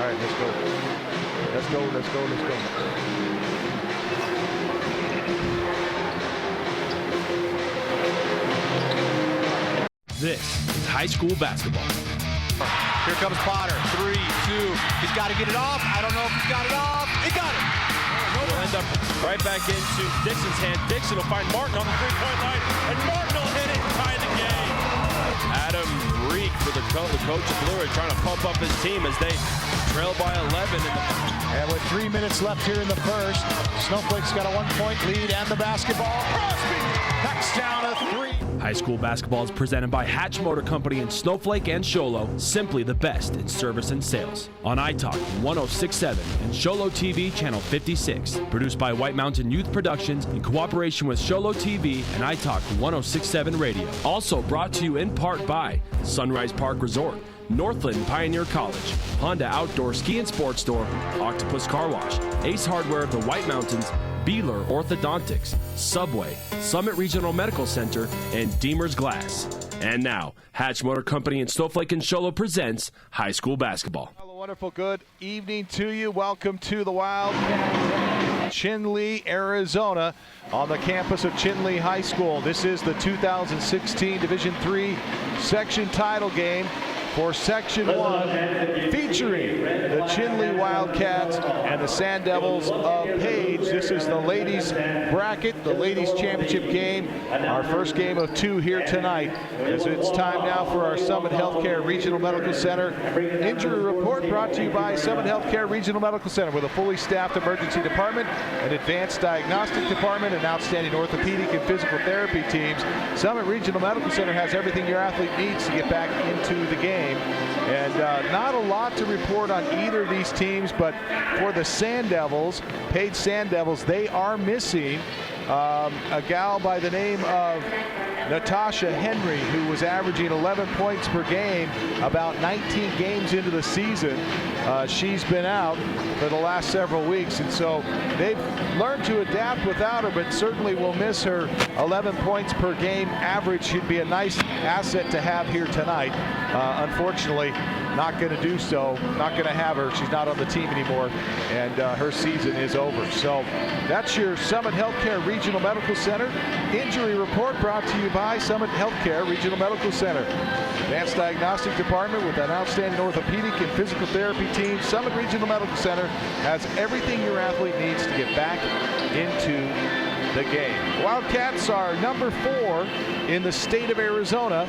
right, let's go. Let's go, let's go, let's go. This is high school basketball. Here comes Potter. 3, 2. He's got to get it off. I don't know if he's got it off. He got it. He'll end up right back into Dixon's hand. Dixon will find Martin on the three-point line, and Martin will hit it and tie the game. Adam Reek for the coach of Blue are trying to pump up his team as they trail by 11. And with 3 minutes left here in the first, Snowflake's got a 1-point lead and the basketball. Crosby hacks down a 3. High school basketball is presented by Hatch Motor Company and Snowflake and Show Low, simply the best in service and sales. On iTalk 1067 and Show Low TV channel 56. Produced by White Mountain Youth Productions in cooperation with Show Low TV and iTalk 1067 Radio. Also brought to you in part by Sunrise Park Resort, Northland Pioneer College, Honda Outdoor Ski and Sports Store, Octopus Car Wash, Ace Hardware of the White Mountains, Beeler Orthodontics, Subway, Summit Regional Medical Center, and Deemer's Glass. And now, Hatch Motor Company and Snowflake and Show Low presents high school basketball. Well, a wonderful good evening to you. Welcome to the Wild Chinle, Arizona, on the campus of Chinle High School. This is the 2016 Division III section title game for Section 1, featuring the Chinle Wildcats and the Sanddevils of Page. This is the ladies bracket, the ladies championship game, our first game of 2 here tonight. As it's time now for our Summit Healthcare Regional Medical Center injury report, brought to you by Summit Healthcare Regional Medical Center, with a fully staffed emergency department, an advanced diagnostic department, and outstanding orthopedic and physical therapy teams. Summit Regional Medical Center has everything your athlete needs to get back into the game. And not a lot to report on either of these teams, but for the Sanddevils, Page Sanddevils, they are missing a gal by the name of Natasha Henry, who was averaging 11 points per game about 19 games into the season. She's been out for the last several weeks, and so they've learned to adapt without her, but certainly will miss her 11 points per game average. She'd be a nice asset to have here tonight. Unfortunately, not going to do so, not going to have her. She's not on the team anymore, and her season is over. So that's your Summit Healthcare Regional Medical Center injury report, brought to you by Summit Healthcare Regional Medical Center. Advanced Diagnostic Department with an outstanding orthopedic and physical therapy team. Summit Regional Medical Center has everything your athlete needs to get back into the game. Wildcats are number 4 in the state of Arizona,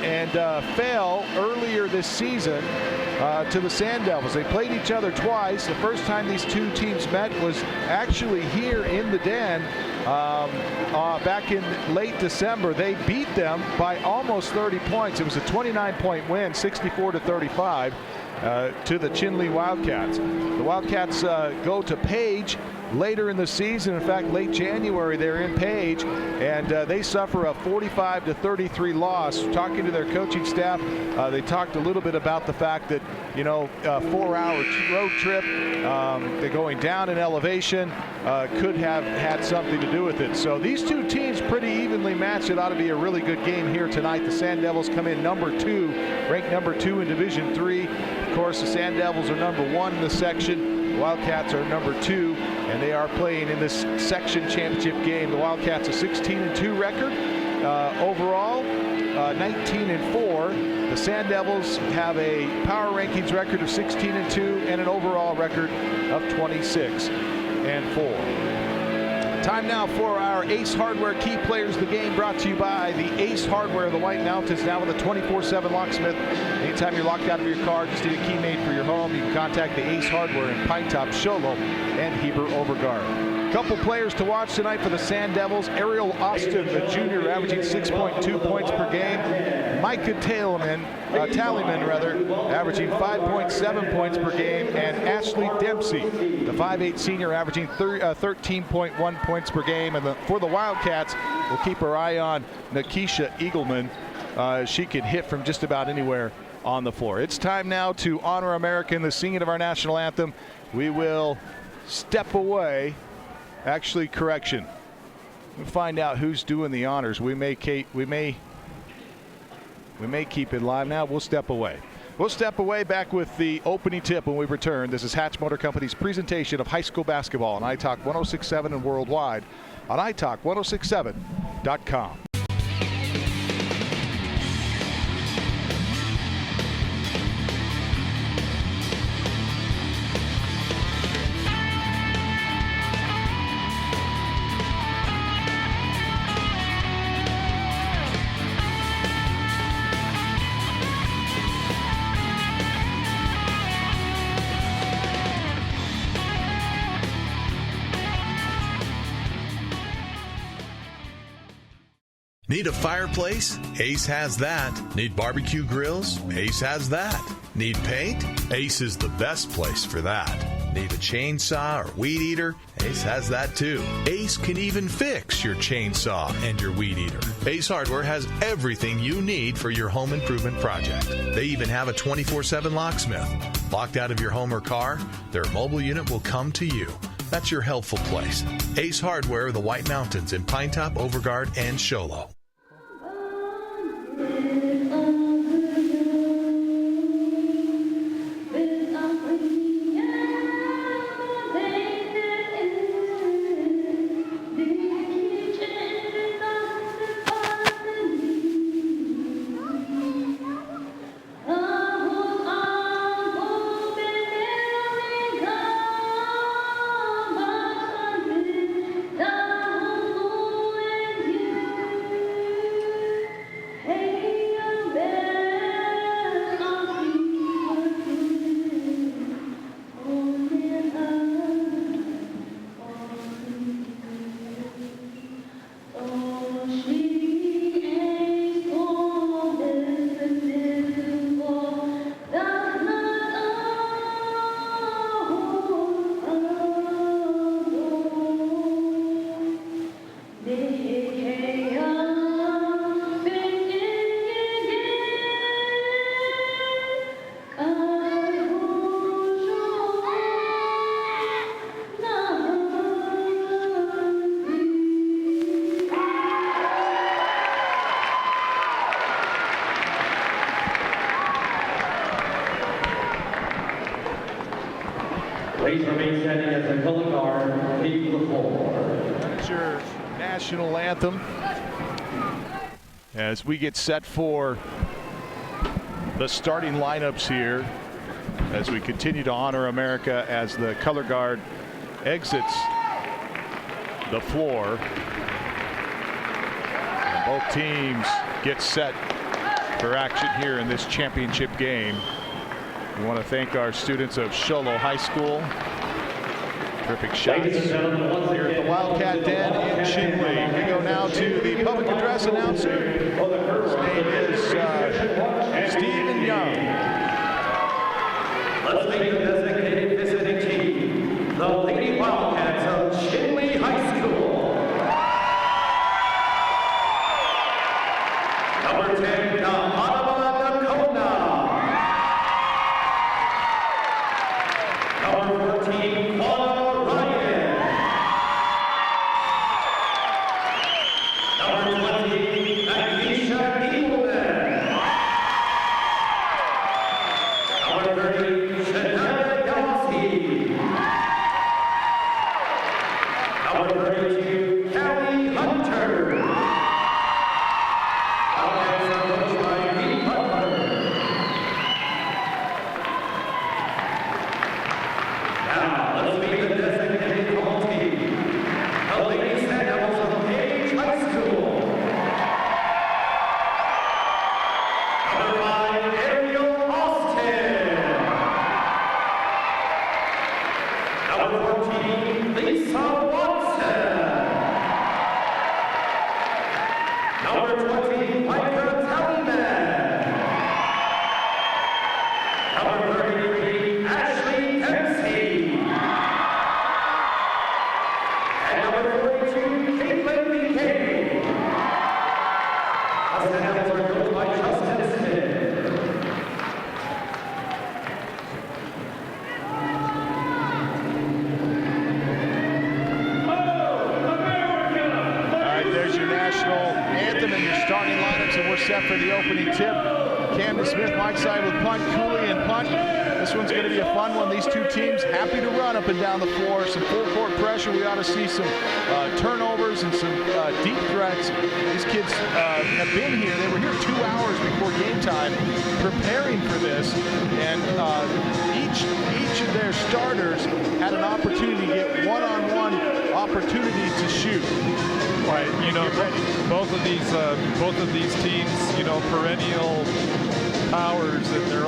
and fell earlier this season to the Sanddevils. They played each other twice. The first time these two teams met was actually here in the Den back in late December. They beat them by almost 30 points. It was a 29-point win, 64-35 to the Chinle Wildcats. The Wildcats go to Page later in the season. In fact, late January, they're in Page, and they suffer a 45-33 loss. Talking to their coaching staff, they talked a little bit about the fact that, you know, a 4-hour road trip, they're going down in elevation, could have had something to do with it. So these two teams pretty evenly matched. It ought to be a really good game here tonight. The Sanddevils come in number 2, ranked number 2 in Division III. Of course, the Sanddevils are number 1 in the section. The Wildcats are number 2, and they are playing in this section championship game. The Wildcats a 16-2 record overall, 19-4. The Sanddevils have a power rankings record of 16-2 and an overall record of 26-4. Time now for our Ace Hardware Key Players of the Game, brought to you by the Ace Hardware of the White Mountains, now with a 24/7 locksmith. Anytime you're locked out of your car, just need a key made for your home, you can contact the Ace Hardware in Pine Top, Show Low, and Heber Overgard. Couple players to watch tonight for the Sanddevils. Ariel Austin, the junior, averaging 6.2 points per game. Micah Tallyman, averaging 5.7 points per game. And Ashley Dempsey, the 5'8 senior, averaging 13.1 points per game. And for the Wildcats, we'll keep our eye on Nikisha Eagleman. She can hit from just about anywhere on the floor. It's time now to honor America in the singing of our national anthem. We will step away. Actually, correction. We'll find out who's doing the honors. We may keep it live now. We'll step away. We'll step away, back with the opening tip when we return. This is Hatch Motor Company's presentation of high school basketball on iTalk 1067 and worldwide on iTalk1067.com. Need a fireplace? Ace has that. Need barbecue grills? Ace has that. Need paint? Ace is the best place for that. Need a chainsaw or weed eater? Ace has that too. Ace can even fix your chainsaw and your weed eater. Ace Hardware has everything you need for your home improvement project. They even have a 24/7 locksmith. Locked out of your home or car, their mobile unit will come to you. That's your helpful place. Ace Hardware, the White Mountains in Pinetop, Overguard, and Show Low. Please remain standing as the color guard leaves the floor. That's your national anthem as we get set for the starting lineups here as we continue to honor America as the color guard exits the floor. And both teams get set for action here in this championship game. We want to thank our students of Chinle High School. Terrific shots here at the Wildcat Den in Chinle. We go now to the public address announcer. His name is Stephen Young. Let's make the designated visiting team, the Lady Wildcats of Chinle High School. Number 10, Number 14, Paula Ryan. Number 20, Anisha Eagleman. Number 30, Chinle Wildcats. Number 32, Callie Hunter. Wildcats are coached by Pete Butler. Now, let's meet the designated home team, the Lady Sanddevils of High School. Number 5, Ariel Austin. Number 14, Lisa Watson. Number 20, Micah Tallyman. Number 33, Ashley Dempsey. And number 42, Caitlin McKay. The Sanddevils are coached by Justin Smith. All right, there's your national anthem and your starting lineups, and we're set for the opening tip. Camden Smith, Mike side with punt, Cooley and punt. This one's going to be a fun one. These two teams happy to run up and down the floor. Some full court pressure. We ought to see some turnovers and some deep threats. These kids have been here. They were here 2 hours before game time preparing for this. And each of their starters had an opportunity to get one-on-one opportunity to shoot. Right, you know, both of these teams, you know, perennial powers in their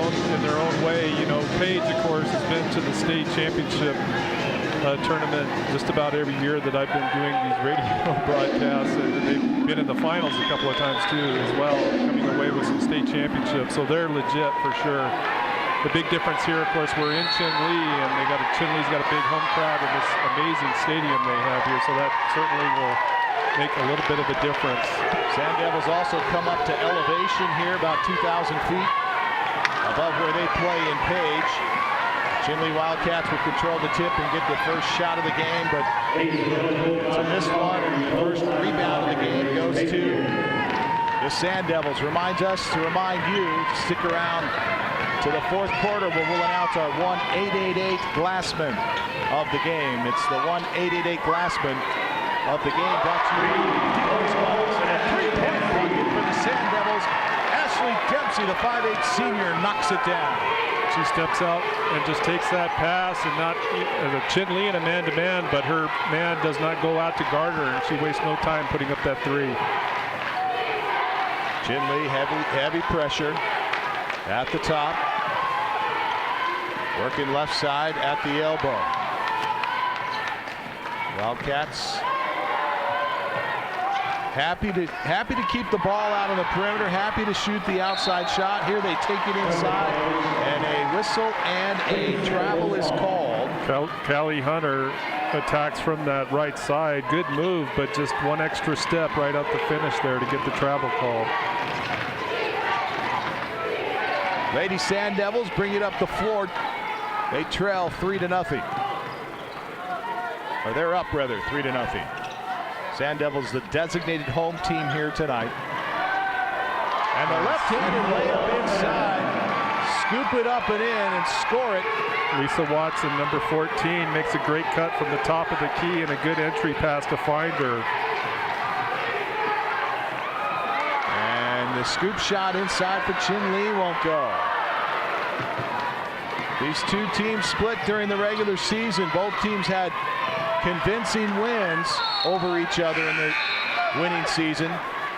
own way. You know, Page, of course, has been to the state championship tournament just about every year that I've been doing these radio broadcasts, and they've been in the finals a couple of times too, as well, coming away with some state championships. So they're legit for sure. The big difference here, of course, we're in Chinle, and Chinle's got a big home crowd in this amazing stadium they have here, so that certainly will make a little bit of a difference. Sanddevils also come up to elevation here, about 2,000 feet above where they play in Page. Chinle Wildcats will control the tip and get the first shot of the game, but it's a missed one, and the first rebound of the game goes to the Sanddevils. Reminds us to remind you to stick around to the fourth quarter, where we'll announce our 1-888 Glassman of the game. It's the 1-888 Glassman of the game, brought to you and a three-point bucket for the Sanddevils. Ashley Dempsey, the 5'8 senior, knocks it down. She steps out and just takes that pass, and not Chinle in a man-to-man, but her man does not go out to guard her, and she wastes no time putting up that three. Chinle, heavy pressure at the top, working left side at the elbow. Wildcats happy to keep the ball out on the perimeter, happy to shoot the outside shot. Here they take it inside, and a whistle and a travel is called. Callie Hunter attacks from that right side. Good move, but just one extra step right up the finish there to get the travel call. Lady Sanddevils bring it up the floor. They trail 3-0. Or they're up, rather, 3-0. Sanddevils, the designated home team here tonight. And the left-handed layup inside. Scoop it up and in and score it. Lisa Watson, number 14, makes a great cut from the top of the key and a good entry pass to find her. And the scoop shot inside for Chinle won't go. These two teams split during the regular season. Both teams had convincing wins over each other in the winning season.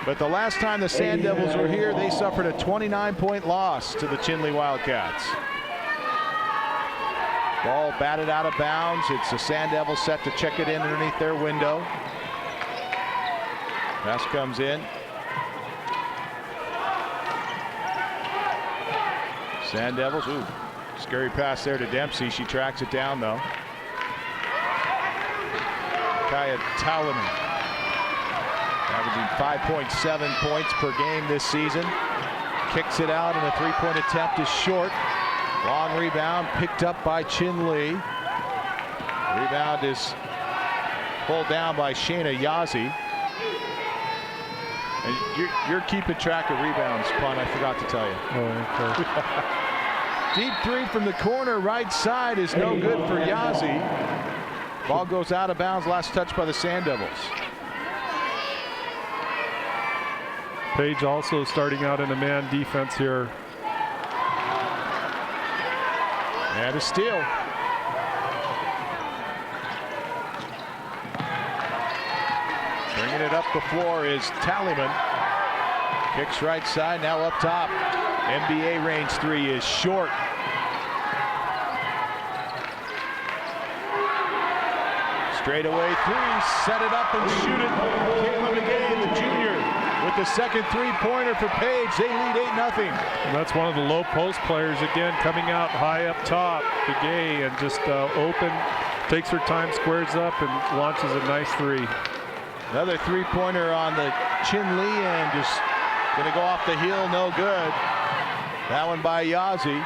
But the last time the Sanddevils were here, they suffered a 29-point loss to the Chinle Wildcats. Ball batted out of bounds. It's the Sanddevils set to check it in underneath their window. Pass comes in. Sanddevils, ooh, scary pass there to Dempsey. She tracks it down though. Kaya Talaman, averaging 5.7 points per game this season. Kicks it out, and a three-point attempt is short. Long rebound picked up by Chinle. Rebound is pulled down by Shayna Yazzie. And you're keeping track of rebounds, Pun, I forgot to tell you. Oh, okay. Deep three from the corner, right side is no good for Yazzie. Ball goes out of bounds, last touch by the Sanddevils. Page also starting out in a man defense here. And a steal. Bringing it up the floor is Tallyman. Kicks right side, now up top. NBA range three is short. Straightaway three, set it up and shoot it. Caitlin McGay, the junior, with the second three-pointer for Page. They lead 8-0. And that's one of the low post players again, coming out high up top. McGay, and just open, takes her time, squares up, and launches a nice three. Another three-pointer on the Chinle end, just going to go off the heel, no good. That one by Yazzie.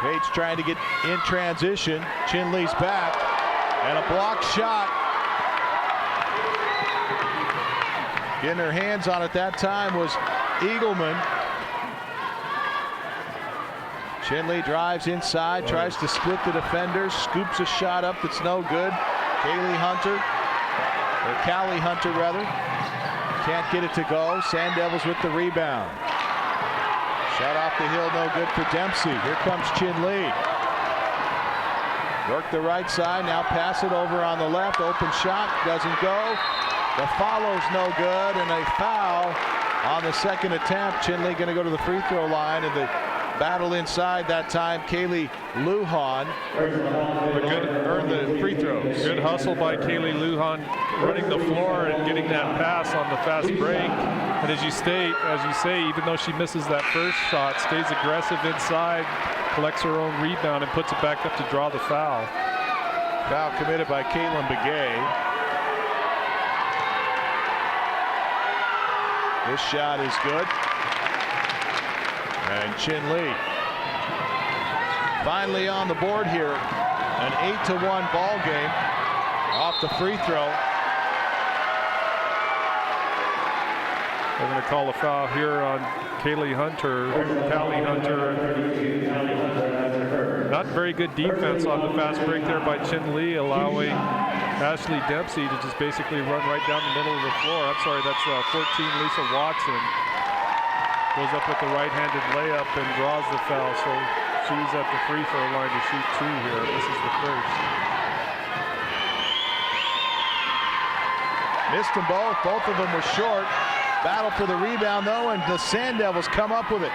Page trying to get in transition. Chinle's back. And a block shot. Getting her hands on it that time was Eagleman. Chinle drives inside, tries to split the defenders, scoops a shot up that's no good. Callie Hunter rather, can't get it to go. Sanddevils with the rebound. Shot off the hill, no good for Dempsey. Here comes Chinle. Work the right side, now pass it over on the left. Open shot, doesn't go. The follow's no good, and a foul on the second attempt. Chinle going to go to the free throw line, and the battle inside that time. Kaylee Lujan earned the free throws. Good hustle by Kaylee Lujan, running the floor and getting that pass on the fast break. And as you say, even though she misses that first shot, stays aggressive inside, collects her own rebound, and puts it back up to draw the foul. Foul committed by Caitlin Begay. This shot is good. And Chinle finally on the board here. An 8-1 ball game off the free throw. They're going to call a foul here on Callie Hunter. Not very good defense on the fast break there by Chinle, allowing Ashley Dempsey to just basically run right down the middle of the floor. I'm sorry, that's 14, Lisa Watson. Goes up with the right-handed layup and draws the foul, so she's at the free throw line to shoot 2 here. This is the first. Missed them both. Both of them were short. Battle for the rebound, though, and the Sanddevils come up with it.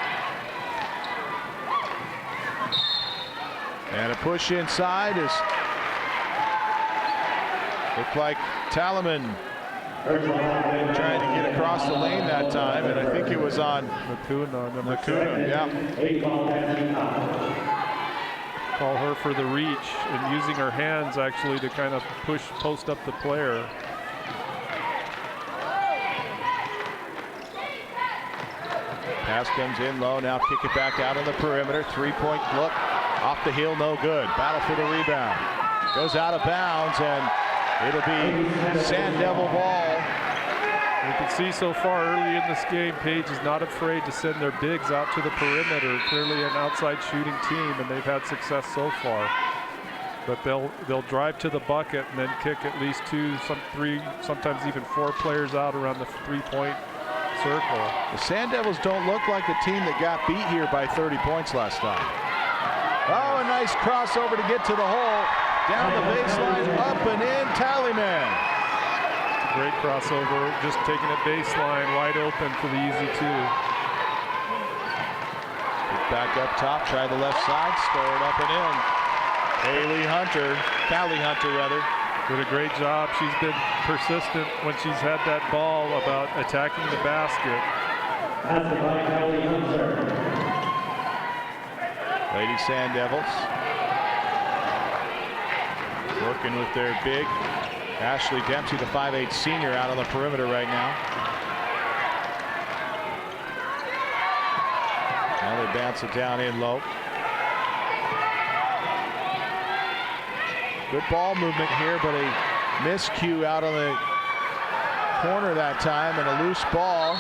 And a push inside is looked like Talaman trying to get across the lane that time, and I think it was on Makuna, yeah. Call her for the reach and using her hands actually to kind of post up the player. Pass comes in low, now kick it back out on the perimeter. 3-point look, off the heel, no good. Battle for the rebound. Goes out of bounds, and it'll be Sanddevil ball. You can see so far early in this game, Page is not afraid to send their bigs out to the perimeter. Clearly an outside shooting team, and they've had success so far. But they'll drive to the bucket and then kick at least 2, 3, sometimes even 4 players out around the 3-point circle. The Sanddevils don't look like a team that got beat here by 30 points last time. Oh, a nice crossover to get to the hole. Down the baseline, up and in, Tallyman. Great crossover, just taking a baseline wide open for the easy 2. Back up top, try the left side, score it up and in. Callie Hunter rather. Did a great job. She's been persistent when she's had that ball about attacking the basket. Lady Sanddevils working with their big Ashley Dempsey, the 5'8" senior, out on the perimeter right now. Now they bounce it down in low. Good ball movement here, but a miscue out on the corner that time, and a loose ball.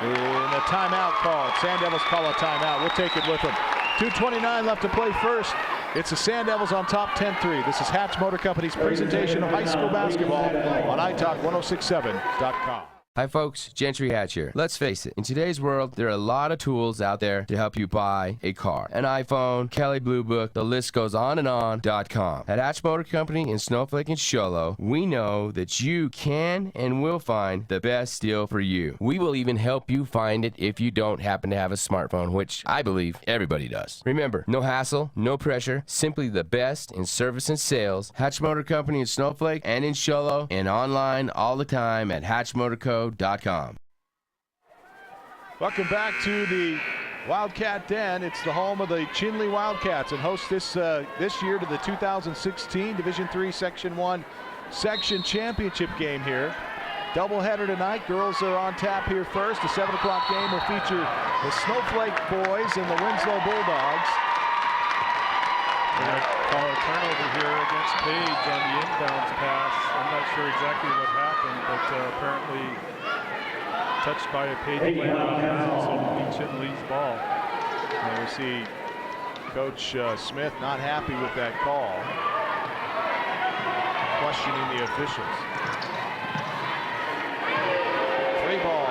And a timeout called. Sanddevils call a timeout. We'll take it with them. 2:29 left to play first. It's the Sanddevils on top 10-3. This is Hatch Motor Company's presentation of high school basketball on iTalk 1067.com. Hi folks, Gentry Hatch here. Let's face it, in today's world, there are a lot of tools out there to help you buy a car. An iPhone, Kelley Blue Book, the list goes on and on.com. At Hatch Motor Company in Snowflake and Show Low, we know that you can and will find the best deal for you. We will even help you find it if you don't happen to have a smartphone, which I believe everybody does. Remember, no hassle, no pressure, simply the best in service and sales. Hatch Motor Company in Snowflake and in Show Low, and online all the time at hatchmotorco.com. Welcome back to the Wildcat Den. It's the home of the Chinle Wildcats and hosts this year to the 2016 Division III Section 1 Section Championship game here. Doubleheader tonight. Girls are on tap here first. The 7 o'clock game will feature the Snowflake boys and the Winslow Bulldogs. They're going to call a turnover here against Page on the inbounds pass. I'm not sure exactly what happened, but apparently touched by a Page player out of bounds, so it'll be Chinle's ball. And we see Coach Smith not happy with that call, questioning the officials. 3 ball,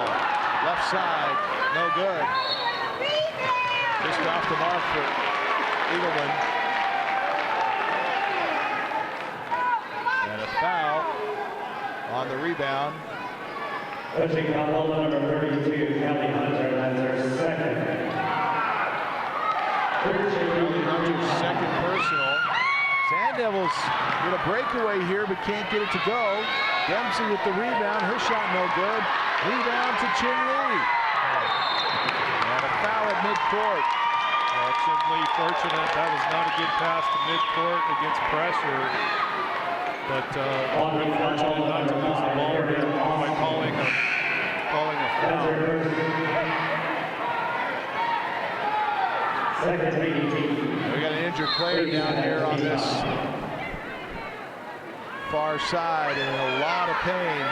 left side, no good. Just off the mark for Eagleman. And a foul on the rebound. Touching foul number 32, Kelly Hunter. That's her second. Kelly Hunter's second personal. Sanddevils get a breakaway here, but can't get it to go. Dempsey with the rebound. Her shot no good. Rebound to Chinle. And a foul at midcourt. Chinle fortunate. That was not a good pass to midcourt against pressure. But unfortunate not to lose the ball by calling a foul. We got an injured player down here on this far side and in a lot of pain.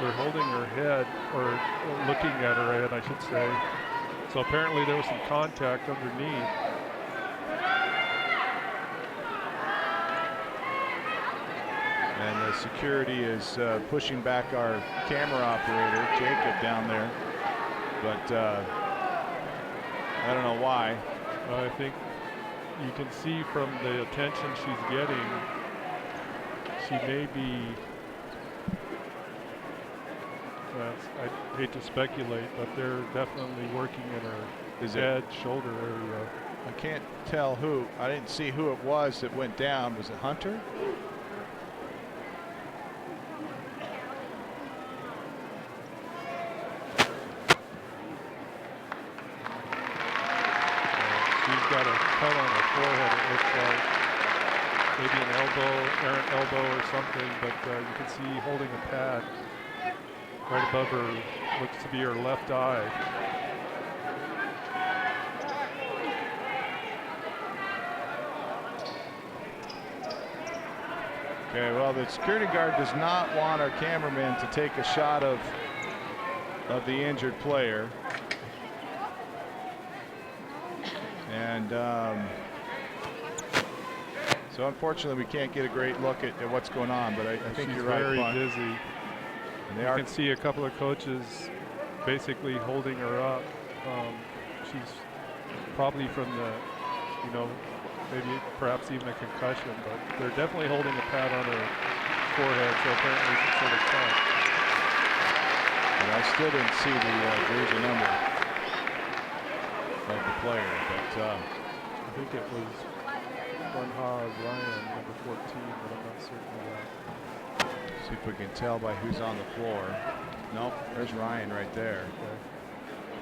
They're holding her head, or looking at her head, I should say. So apparently there was some contact underneath. And the security is pushing back our camera operator, Jacob, down there. But I don't know why. I think you can see from the attention she's getting, she may be, I hate to speculate, but they're definitely working in her head, shoulder area. I can't tell who. I didn't see who it was that went down. Was it Hunter? She's got a cut on her forehead, it looks like. Maybe an errant elbow or something, but you can see holding a pad right above her, looks to be her left eye. Okay, well, the security guard does not want our cameraman to take a shot of the injured player. And so unfortunately we can't get a great look at what's going on, but I think She's you're right. very Bunt. dizzy. And You can see a couple of coaches basically holding her up. She's probably from the, maybe perhaps even a concussion, but they're definitely holding a pad on her forehead, so apparently some sort of cut. And I still didn't see the jersey number of the player, but I think it was Ryan, number 14, but I'm not certain of that. see if we can tell by who's on the floor. Nope, there's Ryan right there. Okay.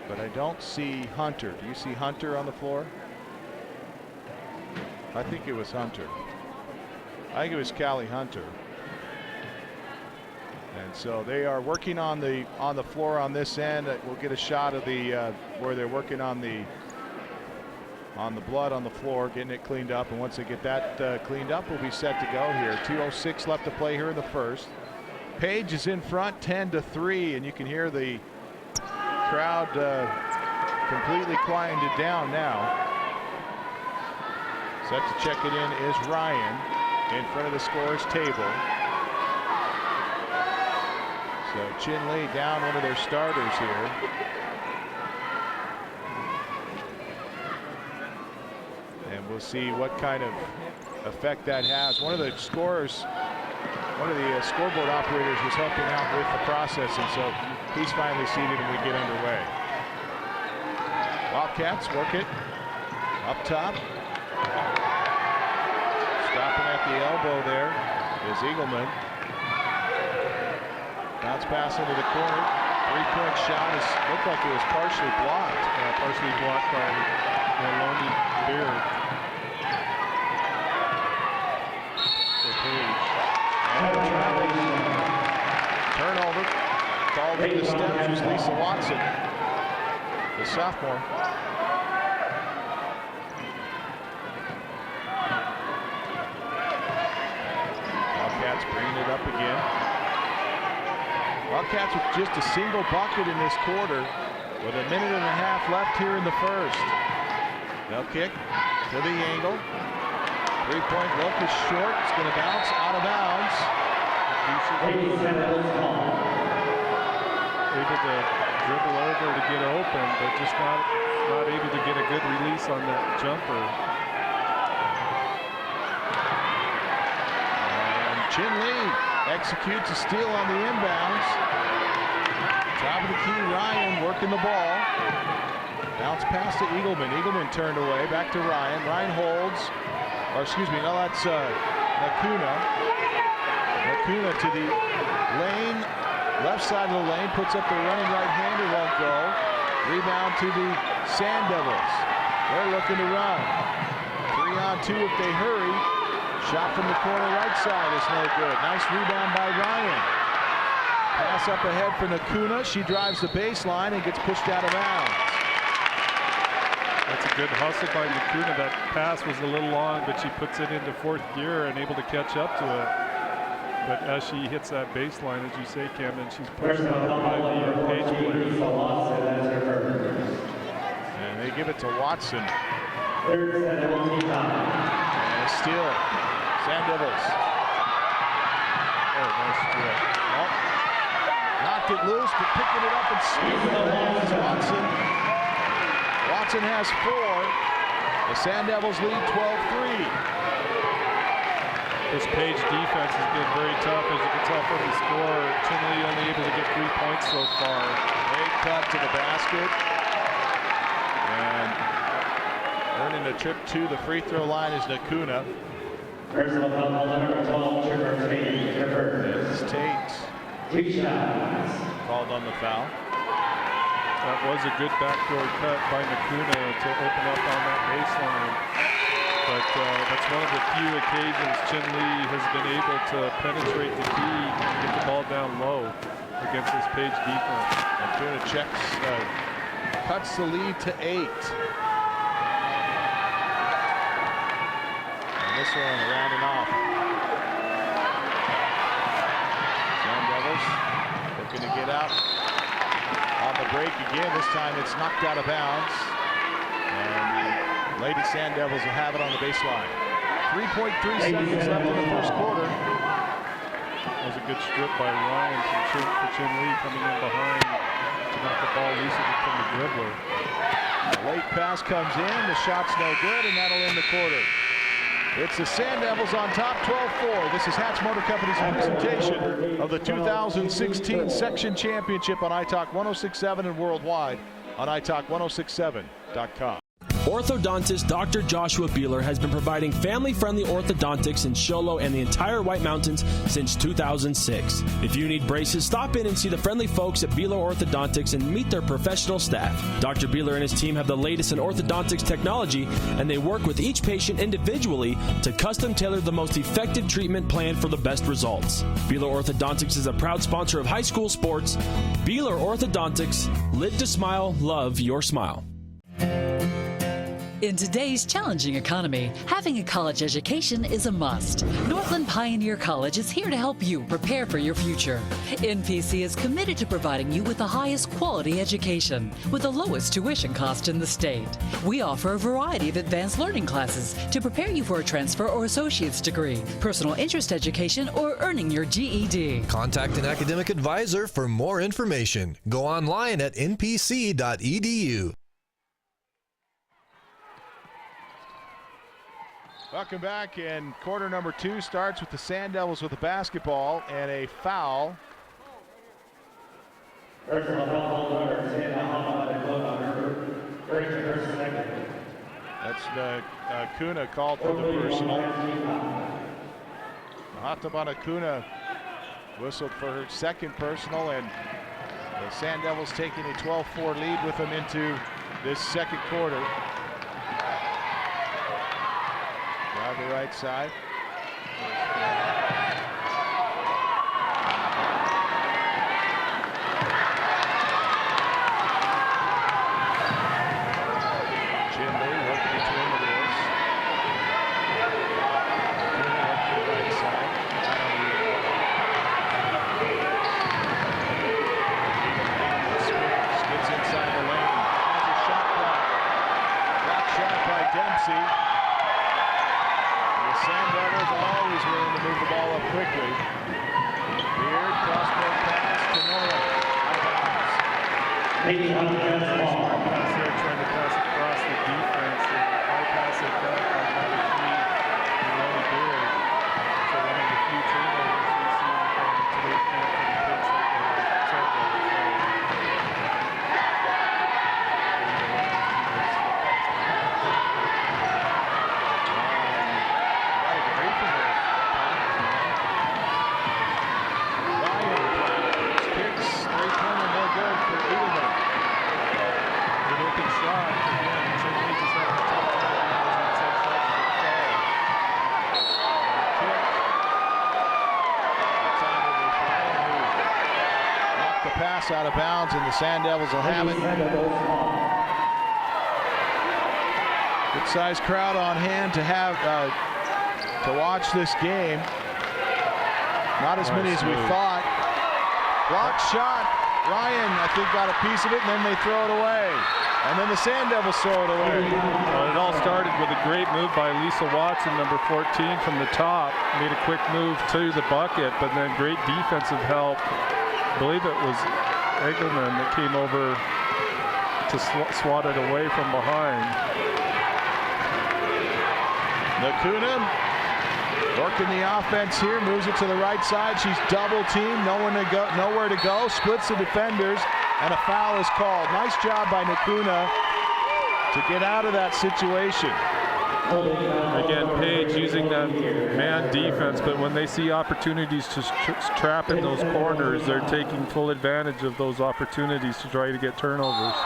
But I don't see Hunter. Do you see Hunter on the floor? I think it was Hunter. I think it was Callie Hunter. And so they are working on the floor on this end. We'll get a shot of the where they're working on the blood on the floor, getting it cleaned up. And once they get that cleaned up, we'll be set to go here. 2:06 left to play here in the first. Page is in front, 10-3, and you can hear the crowd completely quieted down now. Set to check it in is Ryan in front of the scorer's table. So Chinle down one of their starters here. And we'll see what kind of effect that has. One of the scoreboard operators was helping out with the processing, so he's finally seated and we get underway. Wildcats work it up top. Stopping at the elbow there is Eagleman. Bounce pass into the corner. Three-point shot looked like it was partially blocked. Partially blocked by Lonnie Beard. Turnover. Called to the steps was Lisa Watson, the sophomore. Wildcats bringing it up again. Wildcats with just a single bucket in this quarter. with a minute and a half left here in the first. They'll kick to the angle. Three-point look is short. It's going to bounce out of bounds. Lady Sanddevils. Able to dribble over to get open, but just not able to get a good release on that jumper. And Chinle executes a steal on the inbounds. Top of the key, Ryan working the ball. Bounce pass to Eagleman. Eagleman turned away. Back to Ryan. Ryan holds. Or excuse me, no, that's Nakuna. Nakuna to the lane. Left side of the lane. Puts up the running right-hander. Won't go. Rebound to the Sanddevils. They're looking to run. 3-on-2 if they hurry. Shot from the corner right side is no good. Nice rebound by Ryan. Pass up ahead for Nakuna. She drives the baseline and gets pushed out of bounds. That's a good hustle by Nakuna. That pass was a little long, but she puts it into fourth gear and able to catch up to it. But as she hits that baseline, as you say, Camden, she's pushed out by the Page player. And they give it to Watson. Third Sanddevils time. And a steal. Sanddevils. Oh, nice steal. Oh, knocked it loose, but picking it up and scooping it along is Watson. Watson has 4. The Sanddevils lead 12-3. This Page defense has been very tough, as you can tell from the score. Chinle only able to get 3 points so far. Great cut to the basket. And earning a trip to the free throw line is Nakuna. Personal foul number 12, Trevor Tate. This is Tate. 3 shots. Called on the foul. That was a good backdoor cut by Nakuna to open up on that baseline. But that's one of the few occasions Chinle has been able to penetrate the key and get the ball down low against this Page defense. Nakuna checks, cuts the lead to 8. And this one rounding off. Sanddevils looking to get out on the break again. This time it's knocked out of bounds. And the Lady Sanddevils will have it on the baseline. 3.3 seconds left in the first quarter. That was a good strip by Ryan for Chinle coming in behind to knock the ball loose from the dribbler. The late pass comes in, the shot's no good, and that'll end the quarter. It's the Sanddevils on top, 12-4. This is Hatch Motor Company's presentation of the 2016 Section Championship on iTalk 106.7 and worldwide on iTalk1067.com. Orthodontist Dr. Joshua Beeler has been providing family-friendly orthodontics in Show Low and the entire White Mountains since 2006. If you need braces, stop in and see the friendly folks at Beeler Orthodontics and meet their professional staff. Dr. Beeler and his team have the latest in orthodontics technology, and they work with each patient individually to custom tailor the most effective treatment plan for the best results. Beeler Orthodontics is a proud sponsor of high school sports. Beeler Orthodontics, live to smile, love your smile. In today's challenging economy, having a college education is a must. Northland Pioneer College is here to help you prepare for your future. NPC is committed to providing you with the highest quality education with the lowest tuition cost in the state. We offer a variety of advanced learning classes to prepare you for a transfer or associate's degree, personal interest education, or earning your GED. Contact an academic advisor for more information. Go online at npc.edu. Welcome back, and quarter number 2 starts with the Sanddevils with the basketball and a foul. Personal foul number 10, That's Kuna called for the personal. Mahatma Kuna whistled for her second personal, and the Sanddevils taking a 12-4 lead with them into this second quarter. Drive the right side. Chinle working between the wheels. Working the right side. Skids inside the lane. Dempsey. The Sanddevils are always willing to move the ball up quickly. Beard, crosscourt pass to Nolan. Out of bounds. Lady Sanddevils ball. They're trying to pass across the defense. They bypass it back by another key. And only Beard. So one of the few turnovers we see in today's game for the Prince Pass out of bounds, and the Sanddevils will have it. Good sized crowd on hand to have to watch this game. Not as many as we thought. Block shot. Ryan, I think, got a piece of it, and then they throw it away. And then the Sanddevils throw it away. It all started with a great move by Lisa Watson, number 14, from the top. Made a quick move to the bucket, but then great defensive help. I believe it was Eggleman that came over to swat it away from behind. Nakuna working the offense here, moves it to the right side. She's double teamed, nowhere to go, splits the defenders, and a foul is called. Nice job by Nakuna to get out of that situation. Again, Page using that man defense, but when they see opportunities to trap in those corners, they're taking full advantage of those opportunities to try to get turnovers.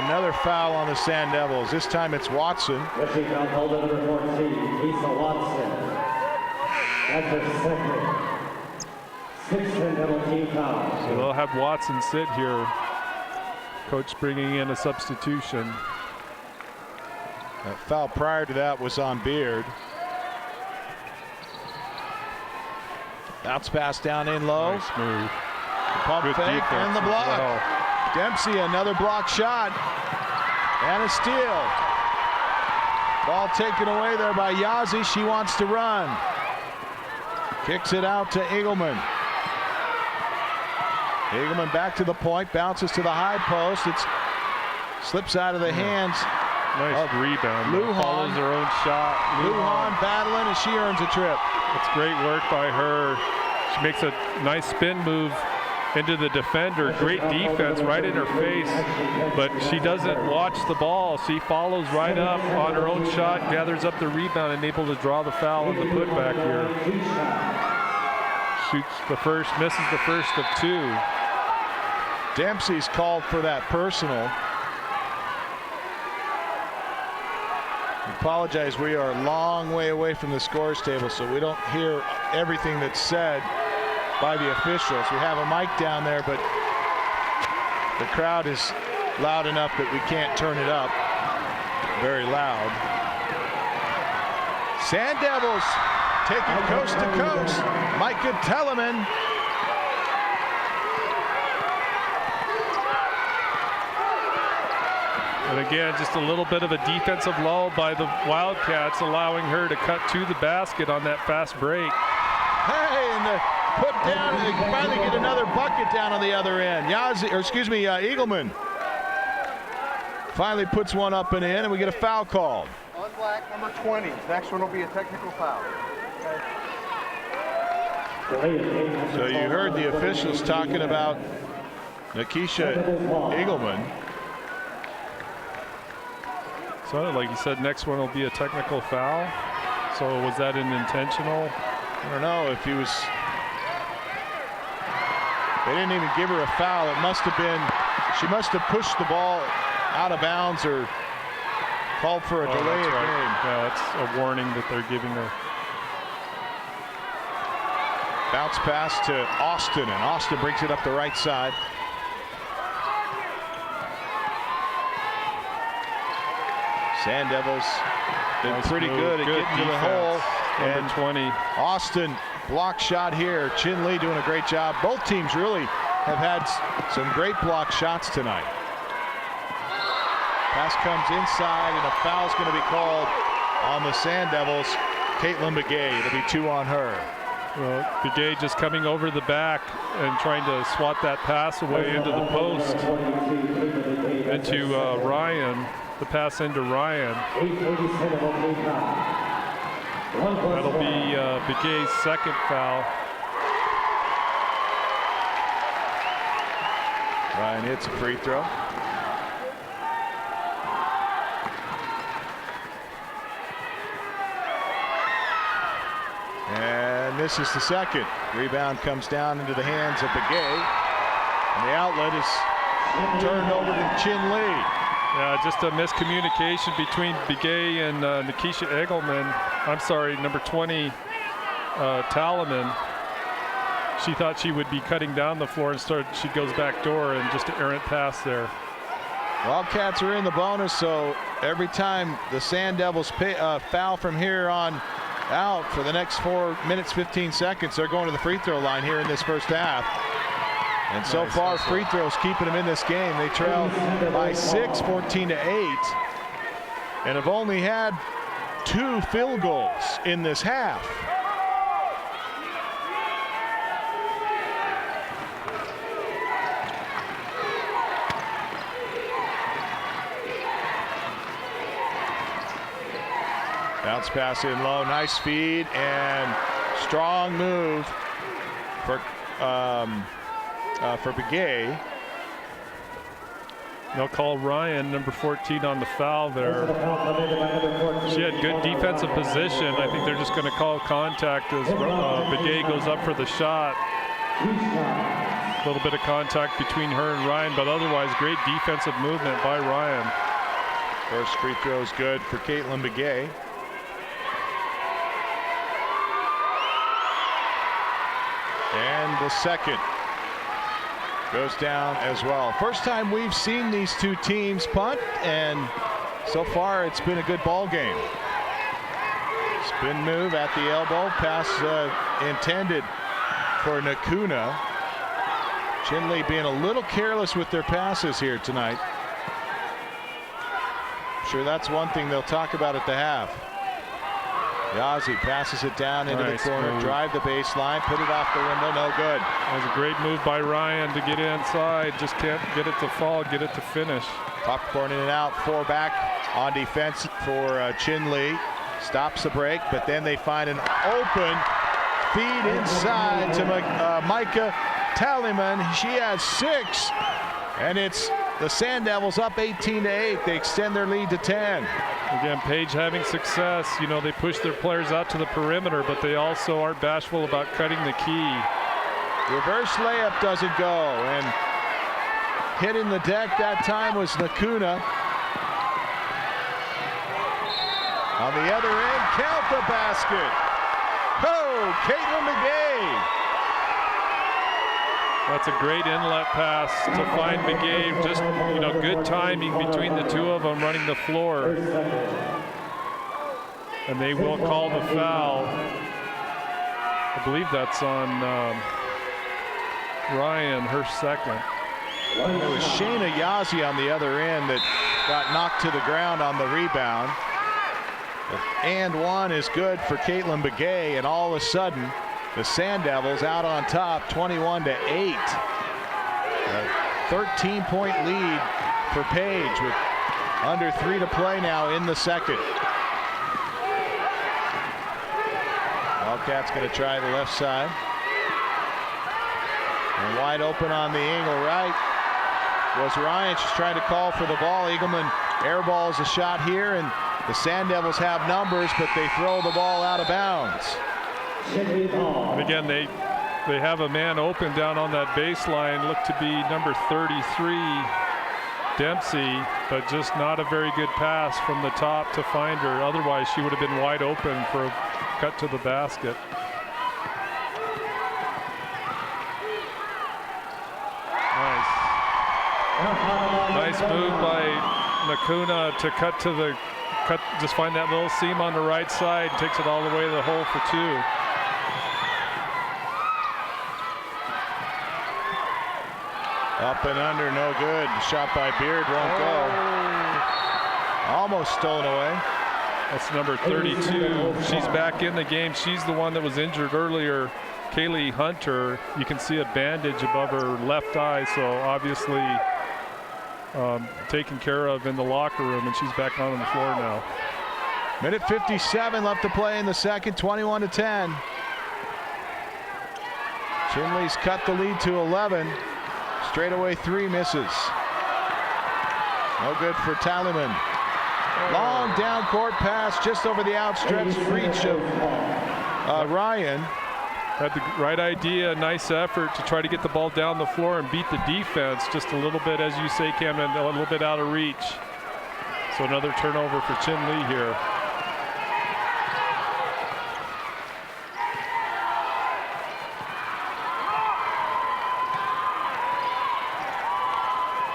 Another foul on the Sanddevils. This time it's Watson. Rushing down holder number 14, Lisa Watson. That's her sixth Sanddevil team foul. So they'll have Watson sit here. Coach bringing in a substitution. That foul prior to that was on Beard. Bounce pass down in low. Nice move. The pump Good fake and the block. Well. Dempsey, another block shot. And a steal. Ball taken away there by Yazzie. She wants to run. Kicks it out to Eagleman. Eagleman back to the point, bounces to the high post. It slips out of the hands. Nice rebound. Lujan. Follows her own shot. Lujan battling, and she earns a trip. It's great work by her. She makes a nice spin move into the defender. Great defense right in her face, but she doesn't watch the ball. She follows right up on her own shot, gathers up the rebound, and able to draw the foul on the putback here. Shoots the first, misses the first of two. Dempsey's called for that personal. Apologize, we are a long way away from the scores table, so we don't hear everything that's said by the officials. We have a mic down there, but the crowd is loud enough that we can't turn it up very loud. Sanddevils taking coast to coast. Micah Telemann. And again, just a little bit of a defensive lull by the Wildcats, allowing her to cut to the basket on that fast break. Hey, and the put down, and they finally get another bucket down on the other end. Eagleman finally puts one up and in, and we get a foul called. On black, number 20. Next one will be a technical foul. So you heard the officials talking about Nikisha Eagleman. So like you said, next one will be a technical foul. So was that an intentional? I don't know if he was. They didn't even give her a foul. It must have been, she must have pushed the ball out of bounds or called for a delay of game. Yeah, that's a warning that they're giving her. Bounce pass to Austin, and Austin brings it up the right side. Sanddevils been pretty good at getting to the hole. Number 20. Austin, block shot here. Chinle doing a great job. Both teams really have had some great block shots tonight. Pass comes inside, and a foul's going to be called on the Sanddevils. Caitlin Begay, it'll be 2 on her. Well, Begay just coming over the back and trying to swat that pass away into the post, into Ryan. The pass into Ryan. That'll be Begay's second foul. Ryan hits a free throw. And this is the second. Rebound comes down into the hands of Begay. And the outlet is turned over to Chinle. Yeah, just a miscommunication between Begay and Nikisha Egelman. I'm sorry, number 20, Talaman. She thought she would be cutting down the floor. Instead, she goes back door and just an errant pass there. Wildcats are in the bonus, so every time the Sanddevils foul from here on out for the next 4 minutes, 15 seconds, they're going to the free throw line here in this first half. And so far, free throws keeping them in this game. They trail by 6, 14 to 8, and have only had 2 field goals in this half. Bounce pass in low, nice feed and strong move for Begay. They'll call Ryan, number 14, on the foul there. She had good defensive position. I think they're just going to call contact as Begay goes up for the shot. A little bit of contact between her and Ryan, but otherwise great defensive movement by Ryan. First free throw is good for Caitlin Begay. And the second goes down as well. First time we've seen these two teams punt, and so far it's been a good ball game. Spin move at the elbow, pass intended for Nakuna. Chinle being a little careless with their passes here tonight. I'm sure that's one thing they'll talk about at the half. Yazzie passes it down into the corner, drive the baseline, put it off the window, no good. That was a great move by Ryan to get inside, just can't get it to fall, get it to finish. Popcorn in and out, 4 back on defense for Chinle. Stops the break, but then they find an open feed inside to Micah Talaman. She has 6, and it's the Sanddevils up 18 to 8. They extend their lead to 10. Again, Page having success. You know, they push their players out to the perimeter, but they also aren't bashful about cutting the key. Reverse layup doesn't go, and hitting the deck that time was Nakuna. On the other end, count the basket. Oh, Caitlin Begay. That's a great inlet pass to find Begay. Just, you know, good timing between the two of them running the floor. And they will call the foul. I believe that's on Ryan, her second. It was Shayna Yazzie on the other end that got knocked to the ground on the rebound. And one is good for Caitlin Begay, and all of a sudden, the Sanddevils out on top, 21 to 8. A 13-point lead for Page with under 3 to play now in the second. Wildcats going to try the left side. And wide open on the angle right was Ryan. She's trying to call for the ball. Eagleman airballs a shot here, and the Sanddevils have numbers, but they throw the ball out of bounds. And again, they have a man open down on that baseline. Looked to be number 33, Dempsey, but just not a very good pass from the top to find her. Otherwise, she would have been wide open for a cut to the basket. Nice move by Nakuna to just find that little seam on the right side, takes it all the way to the hole for 2. Up and under, no good. Shot by Beard won't go. almost stolen away. That's number 32. She's back in the game. She's the one that was injured earlier. Kaylee Hunter, you can see a bandage above her left eye, so obviously taken care of in the locker room, and she's back on the floor now. Minute 57 left to play in the second, 21-10. Chinle's cut the lead to 11. Straightaway three misses. No good for Tallyman. Long down court pass just over the outstretched reach of Ryan. Had the right idea, nice effort to try to get the ball down the floor and beat the defense just a little bit, as you say, Camden, a little bit out of reach. So another turnover for Chinle here.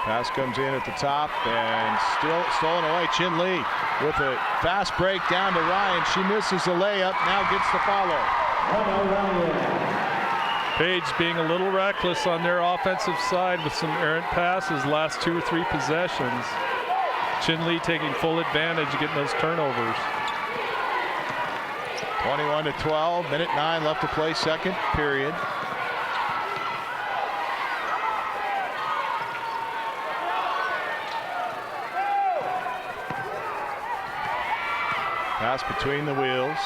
Pass comes in at the top and still stolen away. Chinle with a fast break down to Ryan. She misses the layup, now gets the follow. Page being a little reckless on their offensive side with some errant passes last 2 or 3 possessions. Chinle taking full advantage of getting those turnovers. 21-12, minute 9 left to play, second period. Pass between the wheels.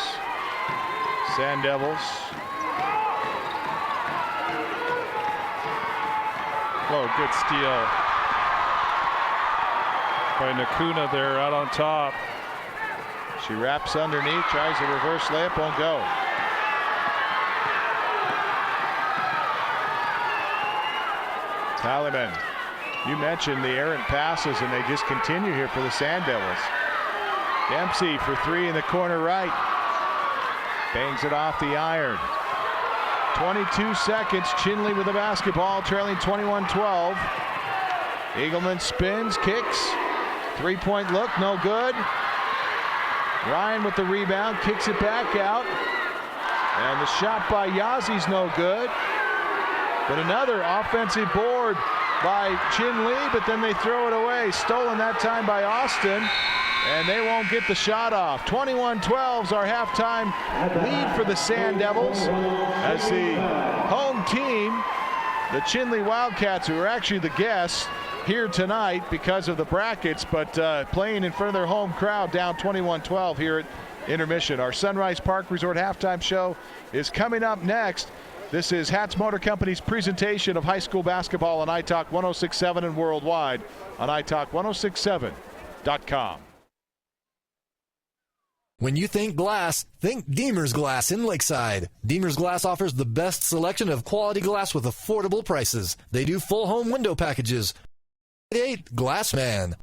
Sanddevils. Oh, good steal by Nakuna there out on top. She wraps underneath, tries a reverse layup, won't go. Tallyman, you mentioned the errant passes, and they just continue here for the Sanddevils. Dempsey for three in the corner right. Bangs it off the iron. 22 seconds, Chinle with the basketball, trailing 21-12. Eagleman spins, kicks. Three-point look, no good. Ryan with the rebound, kicks it back out. And the shot by Yazzi's no good. But another offensive board by Chinle, but then they throw it away. Stolen that time by Austin. And they won't get the shot off. 21-12's our halftime lead for the Sanddevils, as the home team, the Chinle Wildcats, who are actually the guests here tonight because of the brackets, but playing in front of their home crowd, down 21-12 here at intermission. Our Sunrise Park Resort halftime show is coming up next. This is Hatch Motor Company's presentation of high school basketball on iTalk 106.7 and worldwide on iTalk1067.com. When you think glass, think Deemer's Glass in Lakeside. Deemer's Glass offers the best selection of quality glass with affordable prices. They do full home window packages. 8 Glassman.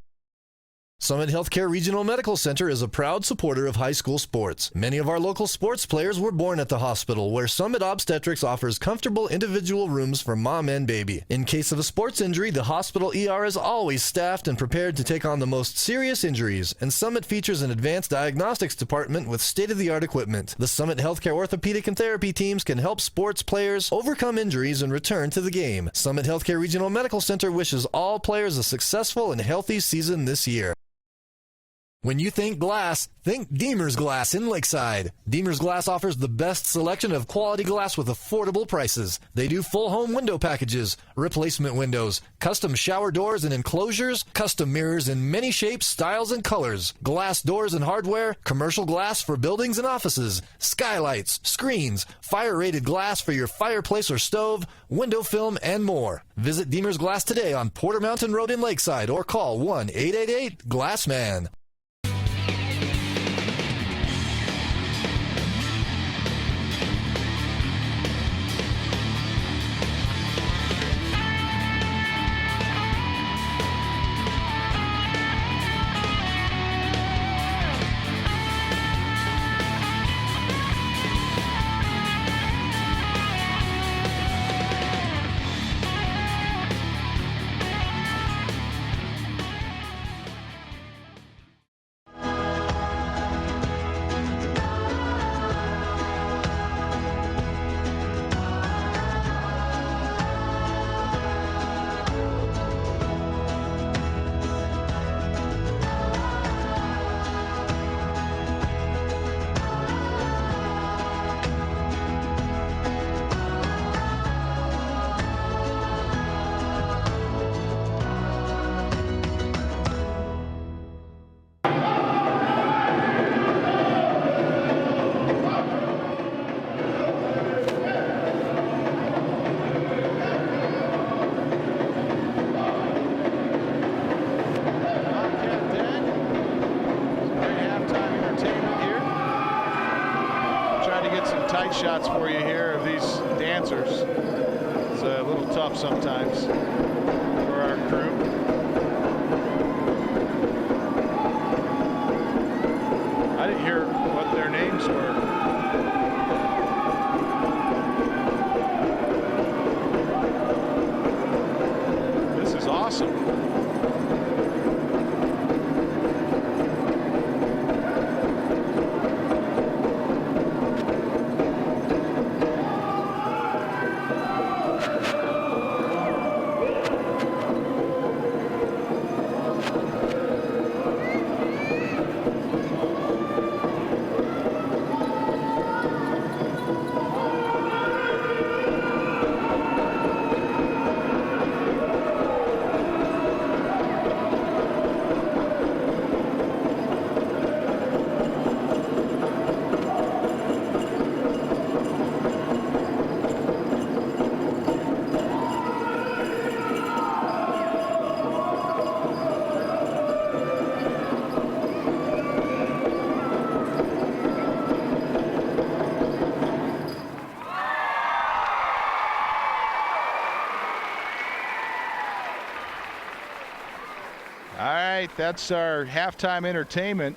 Summit Healthcare Regional Medical Center is a proud supporter of high school sports. Many of our local sports players were born at the hospital, where Summit Obstetrics offers comfortable individual rooms for mom and baby. In case of a sports injury, the hospital ER is always staffed and prepared to take on the most serious injuries, and Summit features an advanced diagnostics department with state-of-the-art equipment. The Summit Healthcare orthopedic and therapy teams can help sports players overcome injuries and return to the game. Summit Healthcare Regional Medical Center wishes all players a successful and healthy season this year. When you think glass, think Deemer's Glass in Lakeside. Deemer's Glass offers the best selection of quality glass with affordable prices. They do full home window packages, replacement windows, custom shower doors and enclosures, custom mirrors in many shapes, styles, and colors, glass doors and hardware, commercial glass for buildings and offices, skylights, screens, fire-rated glass for your fireplace or stove, window film, and more. Visit Deemer's Glass today on Porter Mountain Road in Lakeside or call 1-888-GLASSMAN. tight shots for you here of these dancers. It's a little tough sometimes for our crew. I didn't hear what their names were. This is awesome. That's our halftime entertainment.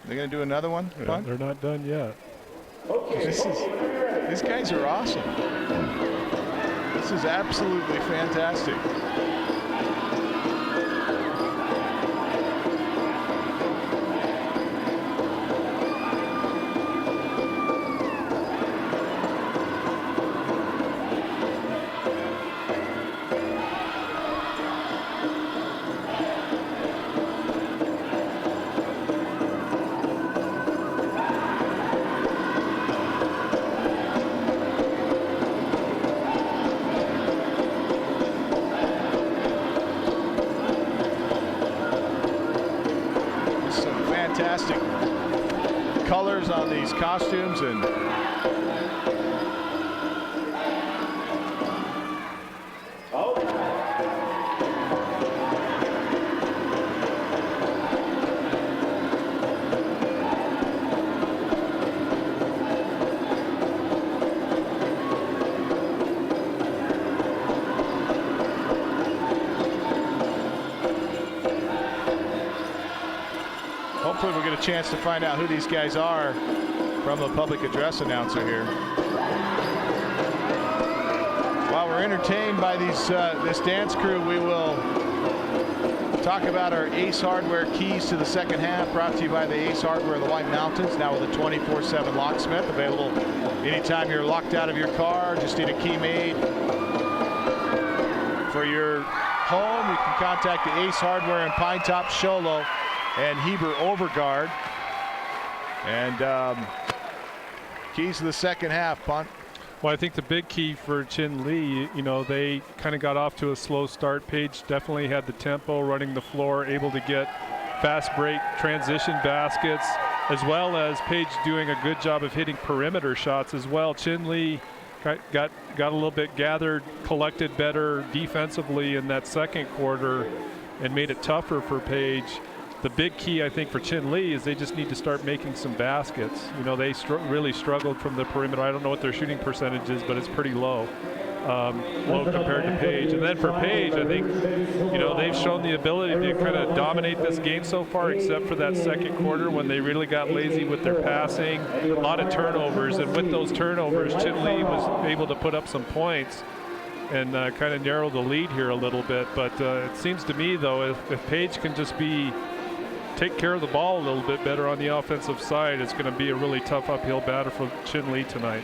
They're going to do another one? Yeah, they're not done yet. These guys are awesome. This is absolutely fantastic. Fantastic colors on these costumes, and hopefully we'll get a chance to find out who these guys are from the public address announcer here. While we're entertained by these this dance crew, we will talk about our Ace Hardware keys to the second half, brought to you by the Ace Hardware of the White Mountains, now with a 24/7 locksmith, available anytime you're locked out of your car. Just need a key made for your home. You can contact the Ace Hardware in Pine Top, Show Low, and Heber Overguard. And keys to the second half, Punt. Well, I think the big key for Chinle, you know, they kind of got off to a slow start. Paige definitely had the tempo, running the floor, able to get fast break transition baskets, as well as Paige doing a good job of hitting perimeter shots as well. Chinle got a little bit gathered, collected better defensively in that second quarter, and made it tougher for Paige. The big key, I think, for Chinle is they just need to start making some baskets. You know, they really struggled from the perimeter. I don't know what their shooting percentage is, but it's pretty low. Low compared to Paige. And then for Paige, I think, you know, they've shown the ability to kind of dominate this game so far, except for that second quarter when they really got lazy with their passing. A lot of turnovers, and with those turnovers, Chinle was able to put up some points and kind of narrow the lead here a little bit. But it seems to me, though, if Paige can just take care of the ball a little bit better on the offensive side, it's going to be a really tough uphill battle for Chinle tonight.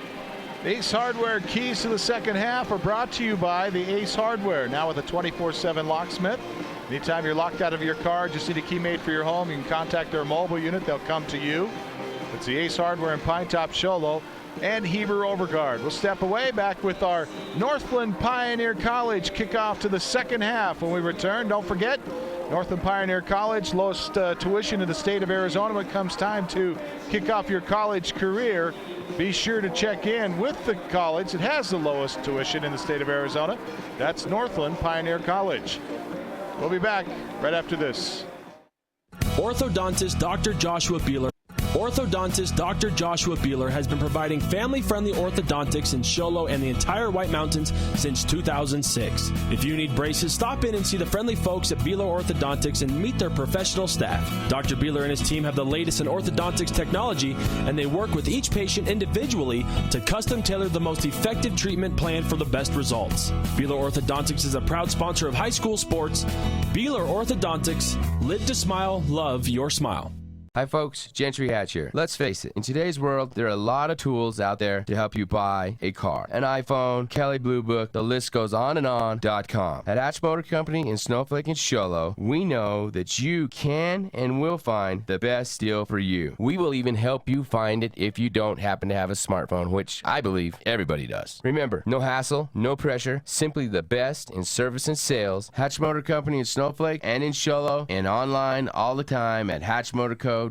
Ace Hardware keys to the second half are brought to you by the Ace Hardware, now with a 24/7 locksmith. Anytime you're locked out of your car, just need a key made for your home, you can contact their mobile unit. They'll come to you. It's the Ace Hardware in Pine Top, Show Low, and Heber Overguard. We'll step away, back with our Northland Pioneer College kickoff to the second half. When we return, don't forget, Northland Pioneer College, lowest tuition in the state of Arizona when it comes time to kick off your college career. Be sure to check in with the college that has the lowest tuition in the state of Arizona. That's Northland Pioneer College. We'll be back right after this. Orthodontist Dr. Joshua Beeler. Orthodontist Dr. Joshua Beeler has been providing family-friendly orthodontics in Show Low and the entire White Mountains since 2006. If you need braces, stop in and see the friendly folks at Beeler Orthodontics and meet their professional staff. Dr. Beeler and his team have the latest in orthodontics technology, and they work with each patient individually to custom tailor the most effective treatment plan for the best results. Beeler Orthodontics is a proud sponsor of high school sports. Beeler Orthodontics, live to smile, love your smile. Hi folks, Gentry Hatch here. Let's face it, in today's world, there are a lot of tools out there to help you buy a car. An iPhone, Kelley Blue Book, the list goes on and on.com. At Hatch Motor Company in Snowflake and Show Low, we know that you can and will find the best deal for you. We will even help you find it if you don't happen to have a smartphone, which I believe everybody does. Remember, no hassle, no pressure, simply the best in service and sales. Hatch Motor Company in Snowflake and in Show Low, and online all the time at hatchmotorco.com.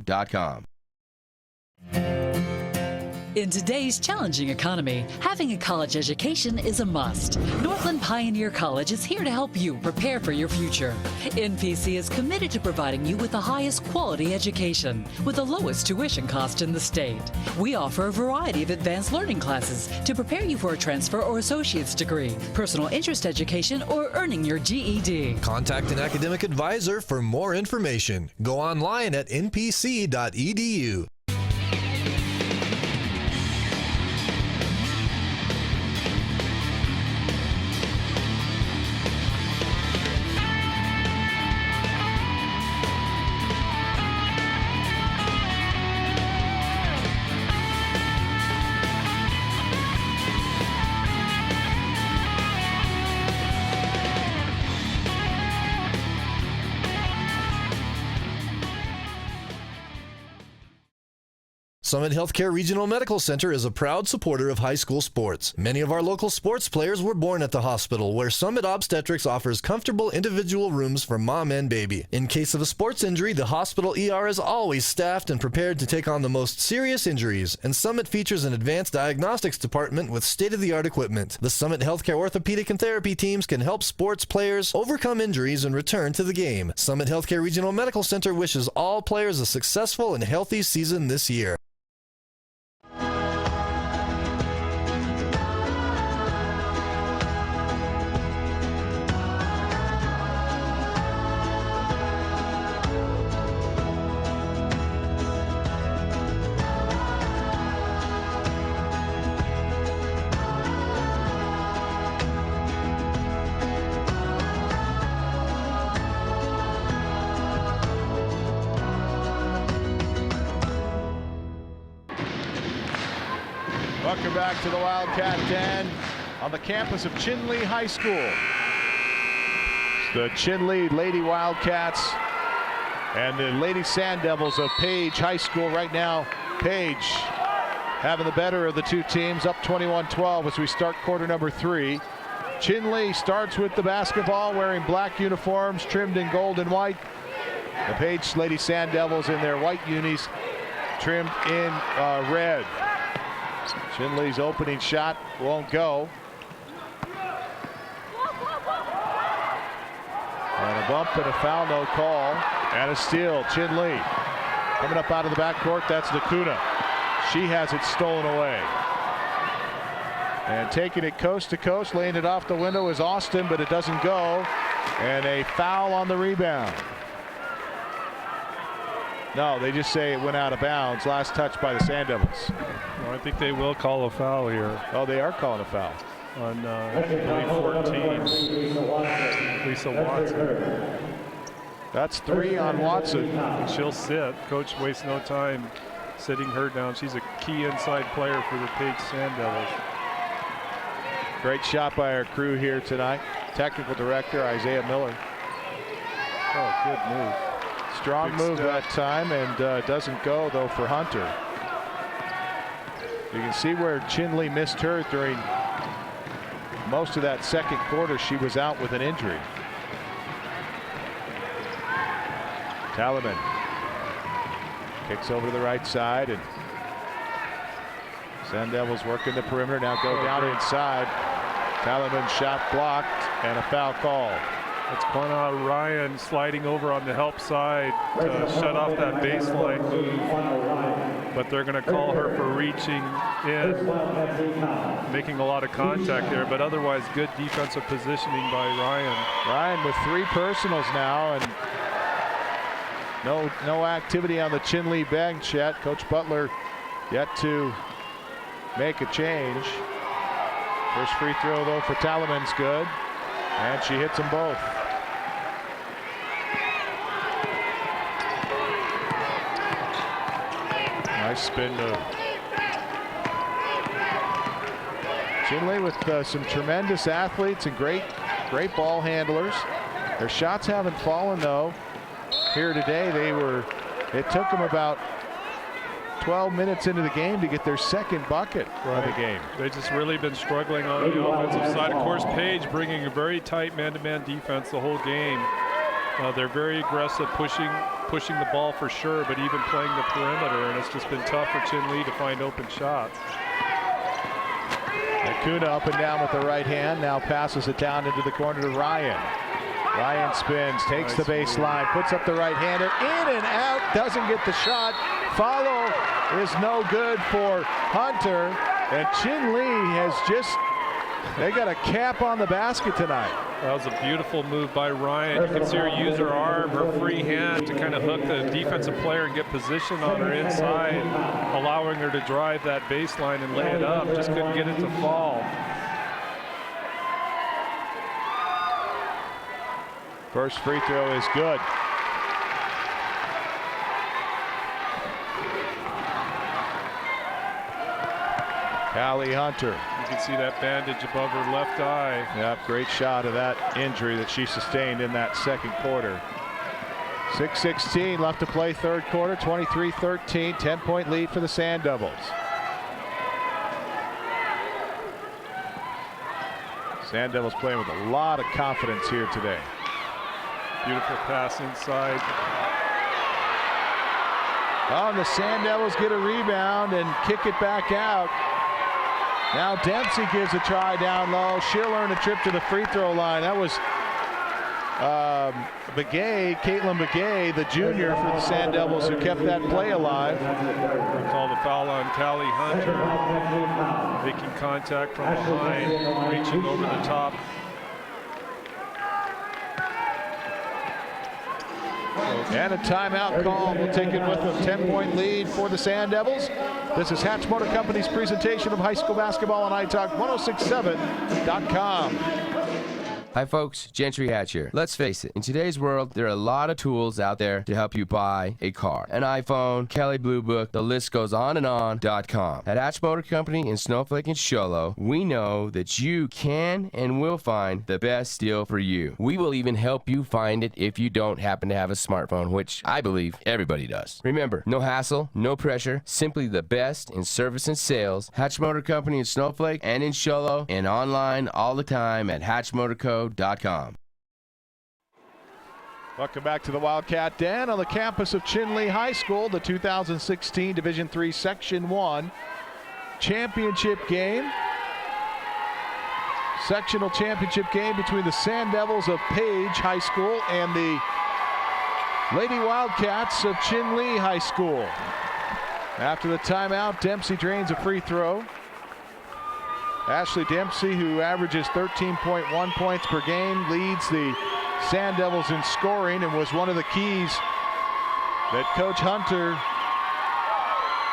In today's challenging economy, having a college education is a must. Northland Pioneer College is here to help you prepare for your future. NPC is committed to providing you with the highest quality education with the lowest tuition cost in the state. We offer a variety of advanced learning classes to prepare you for a transfer or associate's degree, personal interest education, or earning your GED. Contact an academic advisor for more information. Go online at npc.edu. Summit Healthcare Regional Medical Center is a proud supporter of high school sports. Many of our local sports players were born at the hospital, where Summit Obstetrics offers comfortable individual rooms for mom and baby. In case of a sports injury, the hospital ER is always staffed and prepared to take on the most serious injuries, and Summit features an advanced diagnostics department with state-of-the-art equipment. The Summit Healthcare orthopedic and therapy teams can help sports players overcome injuries and return to the game. Summit Healthcare Regional Medical Center wishes all players a successful and healthy season this year. Welcome back to the Wildcat Den on the campus of Chinle High School. The Chinle Lady Wildcats and the Lady Sanddevils of Page High School. Right now, Page having the better of the two teams, up 21-12 as we start quarter number 3. Chinle starts with the basketball, wearing black uniforms trimmed in gold and white. The Page Lady Sanddevils in their white unis trimmed in red. Chinle's opening shot won't go. And a bump and a foul, no call. And a steal, Chinle. Coming up out of the backcourt, that's Nakuna. She has it stolen away. And taking it coast to coast, laying it off the window is Austin, but it doesn't go. And a foul on the rebound. No, they just say it went out of bounds. Last touch by the Sanddevils. Well, I think they will call a foul here. Oh, they are calling a foul. On, I believe, 14. Lisa Watson. That's 3 on Watson. And she'll sit. Coach wastes no time sitting her down. She's a key inside player for the Page Sanddevils. Great shot by our crew here tonight. Technical director Isaiah Miller. Oh, good move. Strong Big move step. that time, and doesn't go though for Hunter. You can see where Chinle missed her during most of that second quarter. She was out with an injury. Talaman kicks over to the right side, and Sanddevils working the perimeter. Now go down inside. Talaman shot blocked and a foul call. It's Quanah Ryan sliding over on the help side to shut off that baseline move. But they're going to call her for reaching in, making a lot of contact there, but otherwise good defensive positioning by Ryan. Ryan with 3 personals now, and no activity on the Chinle bench yet. Coach Butler yet to make a change. First free throw though for Talaman's good, and she hits them both. Nice spin move. Chinle with some tremendous athletes and great ball handlers. Their shots haven't fallen though. Here today, it took them about 12 minutes into the game to get their second bucket of the game. They've just really been struggling on the offensive side. Of course, Page bringing a very tight man-to-man defense the whole game. They're very aggressive, pushing the ball for sure, but even playing the perimeter, and it's just been tough for Chinle to find open shots. Acuna up and down with the right hand, now passes it down into the corner to Ryan. Ryan spins, takes the baseline, puts up the right-hander, in and out, doesn't get the shot. Follow is no good for Hunter, and Chinle has they got a cap on the basket tonight. That was a beautiful move by Ryan. You can see her use her arm, her free hand to kind of hook the defensive player and get position on her inside, allowing her to drive that baseline and lay it up. Just couldn't get it to fall. First free throw is good. Callie Hunter. You can see that bandage above her left eye. Yep, great shot of that injury that she sustained in that second quarter. 6:16 left to play third quarter, 23-13, 10-point lead for the Sanddevils. Sanddevils playing with a lot of confidence here today. Beautiful pass inside. Oh, and the Sanddevils get a rebound and kick it back out. Now Dempsey gives a try down low. She'll earn a trip to the free throw line. That was Caitlin Begay, the junior for the Sanddevils, who kept that play alive. We call the foul on Callie Hunter, making contact from behind, reaching over the top. And a timeout call. We'll take it with a 10-point lead for the Sanddevils. This is Hatch Motor Company's presentation of high school basketball on iTalk 1067.com. Hi folks, Gentry Hatch here. Let's face it, in today's world, there are a lot of tools out there to help you buy a car. An iPhone, Kelley Blue Book, the list goes on and on.com. At Hatch Motor Company in Snowflake and Show Low, we know that you can and will find the best deal for you. We will even help you find it if you don't happen to have a smartphone, which I believe everybody does. Remember, no hassle, no pressure, simply the best in service and sales. Hatch Motor Company in Snowflake and in Show Low, and online all the time at hatchmotorco.com. Welcome back to the Wildcat Den on the campus of Chinle High School, the 2016 Division III Section 1 championship game. Sectional championship game between the Sanddevils of Page High School and the Lady Wildcats of Chinle High School. After the timeout, Dempsey drains a free throw. Ashley Dempsey, who averages 13.1 points per game, leads the Sanddevils in scoring and was one of the keys that Coach Hunter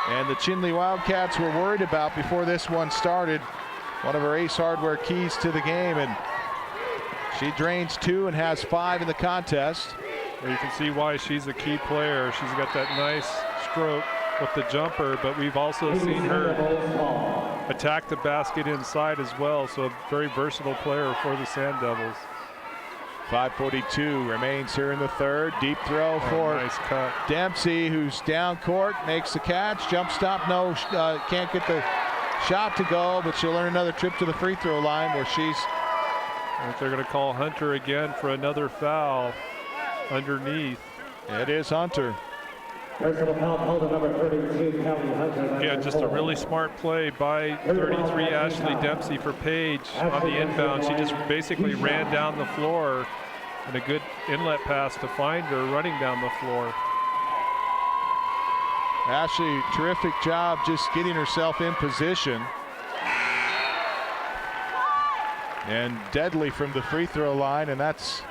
and the Chinle Wildcats were worried about before this one started. One of her Ace Hardware keys to the game, and she drains 2 and has 5 in the contest. Well, you can see why she's a key player. She's got that nice stroke with the jumper, but we've also seen her attack the basket inside as well, so a very versatile player for the Sanddevils. 5:42 remains here in the third. Deep throw for nice cut. Dempsey, who's down court, makes the catch. Jump stop, no, can't get the shot to go, but she'll earn another trip to the free throw line where she's... I think they're going to call Hunter again for another foul underneath. It is Hunter. Personal foul called to number 32, Callie Hunter. Yeah, just a really smart play by 33 Ashley Dempsey for Page on the inbound. She just basically ran down the floor and a good inlet pass to find her running down the floor. Ashley, terrific job just getting herself in position. And deadly from the free throw line, and that's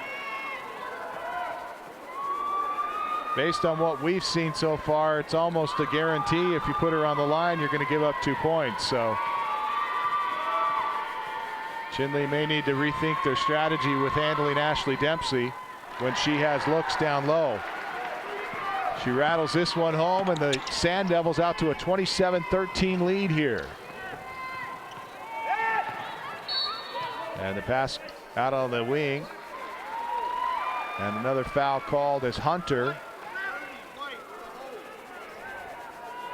based on what we've seen so far. It's almost a guarantee if you put her on the line, you're going to give up 2 points. So Chinle may need to rethink their strategy with handling Ashley Dempsey when she has looks down low. She rattles this one home, and the Sanddevils out to a 27-13 lead here. And the pass out on the wing. And another foul called as Hunter.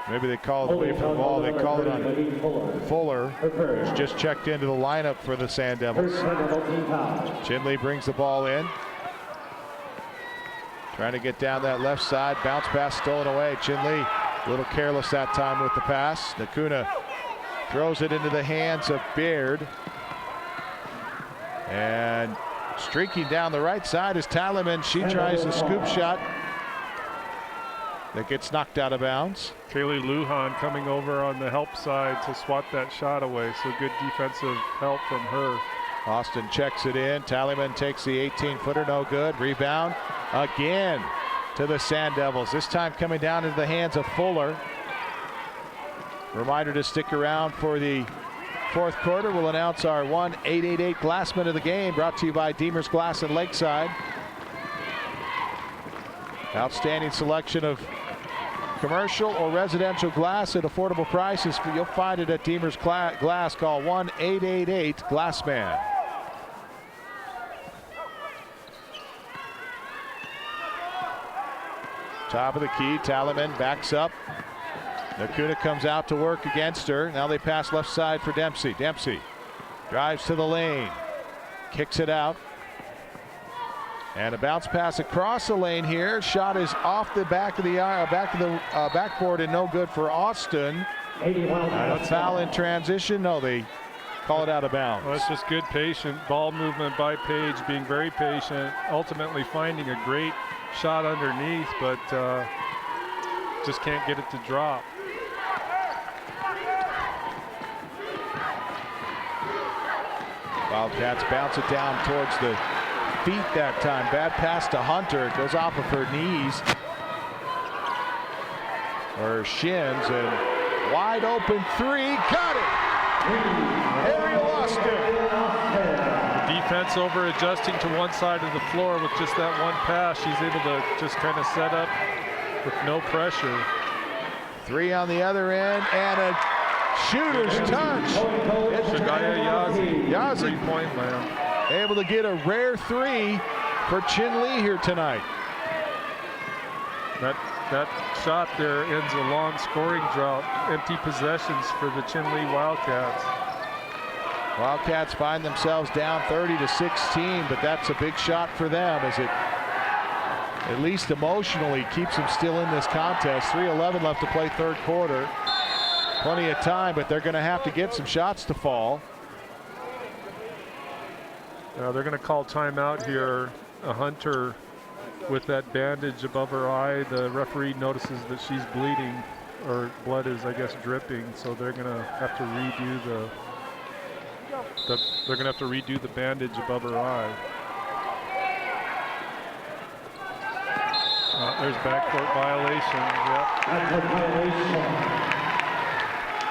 Maybe they call it away from the ball. They call it on Fuller, who's just checked into the lineup for the Sanddevils. Chinle brings the ball in. Trying to get down that left side. Bounce pass stolen away. Chinle a little careless that time with the pass. Nakuna throws it into the hands of Beard. And streaking down the right side is Talaman. She tries the scoop shot that gets knocked out of bounds. Kaylee Lujan coming over on the help side to swat that shot away. So good defensive help from her. Austin checks it in. Talaman takes the 18-footer, no good. Rebound again to the Sanddevils. This time coming down into the hands of Fuller. Reminder to stick around for the fourth quarter. We'll announce our 1-888 Glassman of the game, brought to you by Deemer's Glass in Lakeside. Outstanding selection of commercial or residential glass at affordable prices. You'll find it at Deemer's Glass. Call 1-888 Glassman. Top of the key, Talaman backs up. Nakuna comes out to work against her. Now they pass left side for Dempsey. Dempsey drives to the lane, kicks it out. And a bounce pass across the lane here. Shot is off the back of the backboard and no good for Austin. And a foul in transition. No, they call it out of bounds. Well, it's just good patient ball movement by Paige, being very patient, ultimately finding a great shot underneath, but just can't get it to drop. Wildcats bounce it down towards the feet that time. Bad pass to Hunter. It goes off of her knees or her shins, and wide open three. Got it! Ariel Austin. Defense over adjusting to one side of the floor with just that one pass. She's able to just kind of set up with no pressure. Three on the other end, and a shooter's touch. Yazzie, Three-point land. able to get a rare three for Chinle here tonight. That shot there ends a long scoring drought. Empty possessions for the Chinle Wildcats. Wildcats find themselves down 30-16, but that's a big shot for them as it, at least emotionally, keeps them still in this contest. 3:11 left to play third quarter. Plenty of time, but they're going to have to get some shots to fall. They're going to call timeout here. A Hunter with that bandage above her eye. The referee notices that she's bleeding, or blood is, I guess, dripping. So they're going to have to redo the bandage above her eye. There's backcourt violation. Yep.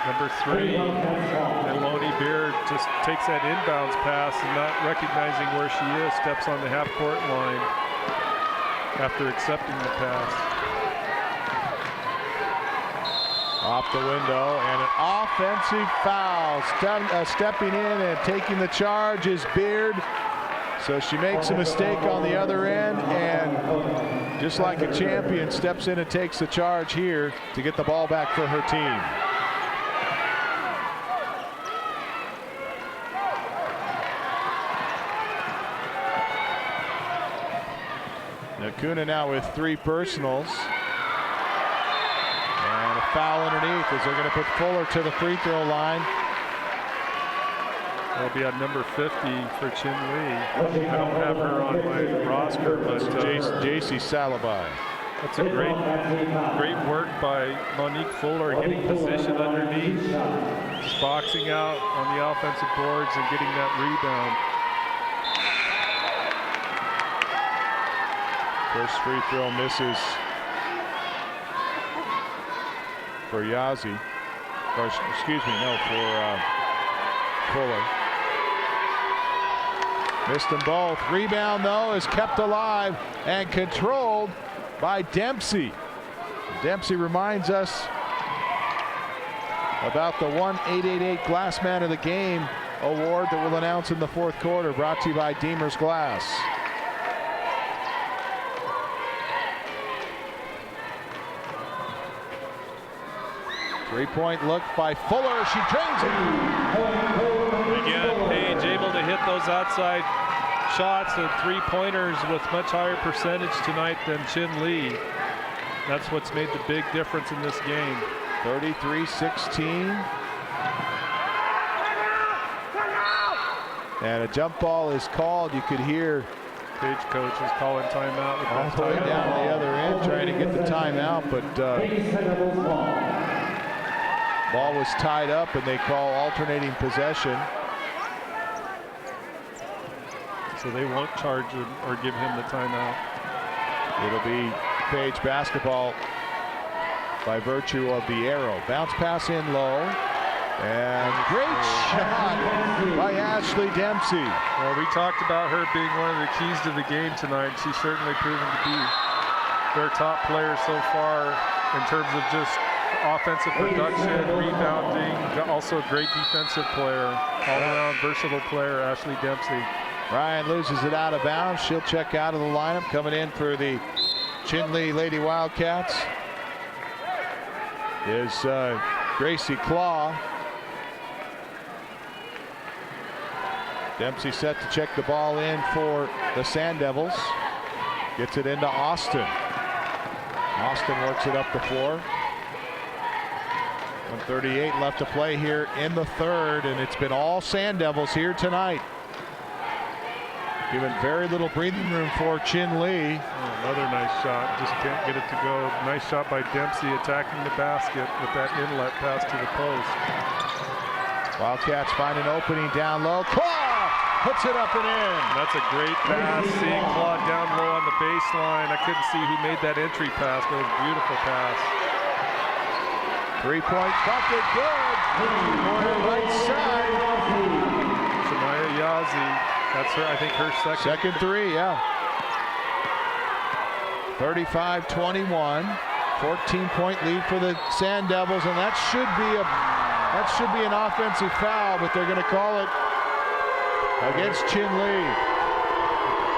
Number 3, Eloni Beard just takes that inbounds pass and not recognizing where she is, steps on the half-court line after accepting the pass. Off the window, and an offensive foul. Stepping in and taking the charge is Beard. So she makes a mistake on the other end, and just like a champion, steps in and takes the charge here to get the ball back for her team. Nakuna now with 3 personals. And a foul underneath as they're going to put Fuller to the free throw line. Will be at number 50 for Chinle. I don't have her on my roster, but JC Salabai. That's a great work by Monique Fuller, getting position underneath, just boxing out on the offensive boards and getting that rebound. First free throw misses for Yazzie. Or, excuse me, no, for Fuller. Missed them both. Rebound, though, is kept alive and controlled by Dempsey. Dempsey reminds us about the 1-888 Glass Man of the Game award that we'll announce in the fourth quarter, brought to you by Deemer's Glass. Three-point look by Fuller. She drains it. Again, Page able to hit those outside shots and three-pointers with much higher percentage tonight than Chinle. That's what's made the big difference in this game. 33-16. And a jump ball is called. You could hear Page coach is calling timeout. With all the way down the other end trying to get the timeout, but ball was tied up and they call alternating possession. So they won't charge him or give him the timeout. It'll be Page basketball by virtue of the arrow. Bounce pass in low. And great shot by Ashley Dempsey. Well, we talked about her being one of the keys to the game tonight. She's certainly proven to be their top player so far in terms of just offensive production, rebounding, also a great defensive player, all-around versatile player, Ashley Dempsey. Ryan loses it out of bounds. She'll check out of the lineup. Coming in for the Chinle Lady Wildcats is Gracie Claw. Dempsey set to check the ball in for the Sanddevils. Gets it into Austin. Austin works it up the floor. 1:38 left to play here in the third, and it's been all Sanddevils here tonight. Given very little breathing room for Chinle. Oh, another nice shot, just can't get it to go. Nice shot by Dempsey attacking the basket with that inlet pass to the post. Wildcats find an opening down low. Claw puts it up and in. That's a great pass, seeing Claw down low on the baseline. I couldn't see who made that entry pass, but it was a beautiful pass. Three-point bucket, good. Corner right side. Shania Yazzie, that's her, I think her second three, yeah. 35-21, 14-point lead for the Sanddevils, and that should be an offensive foul, but they're going to call it against Chinle.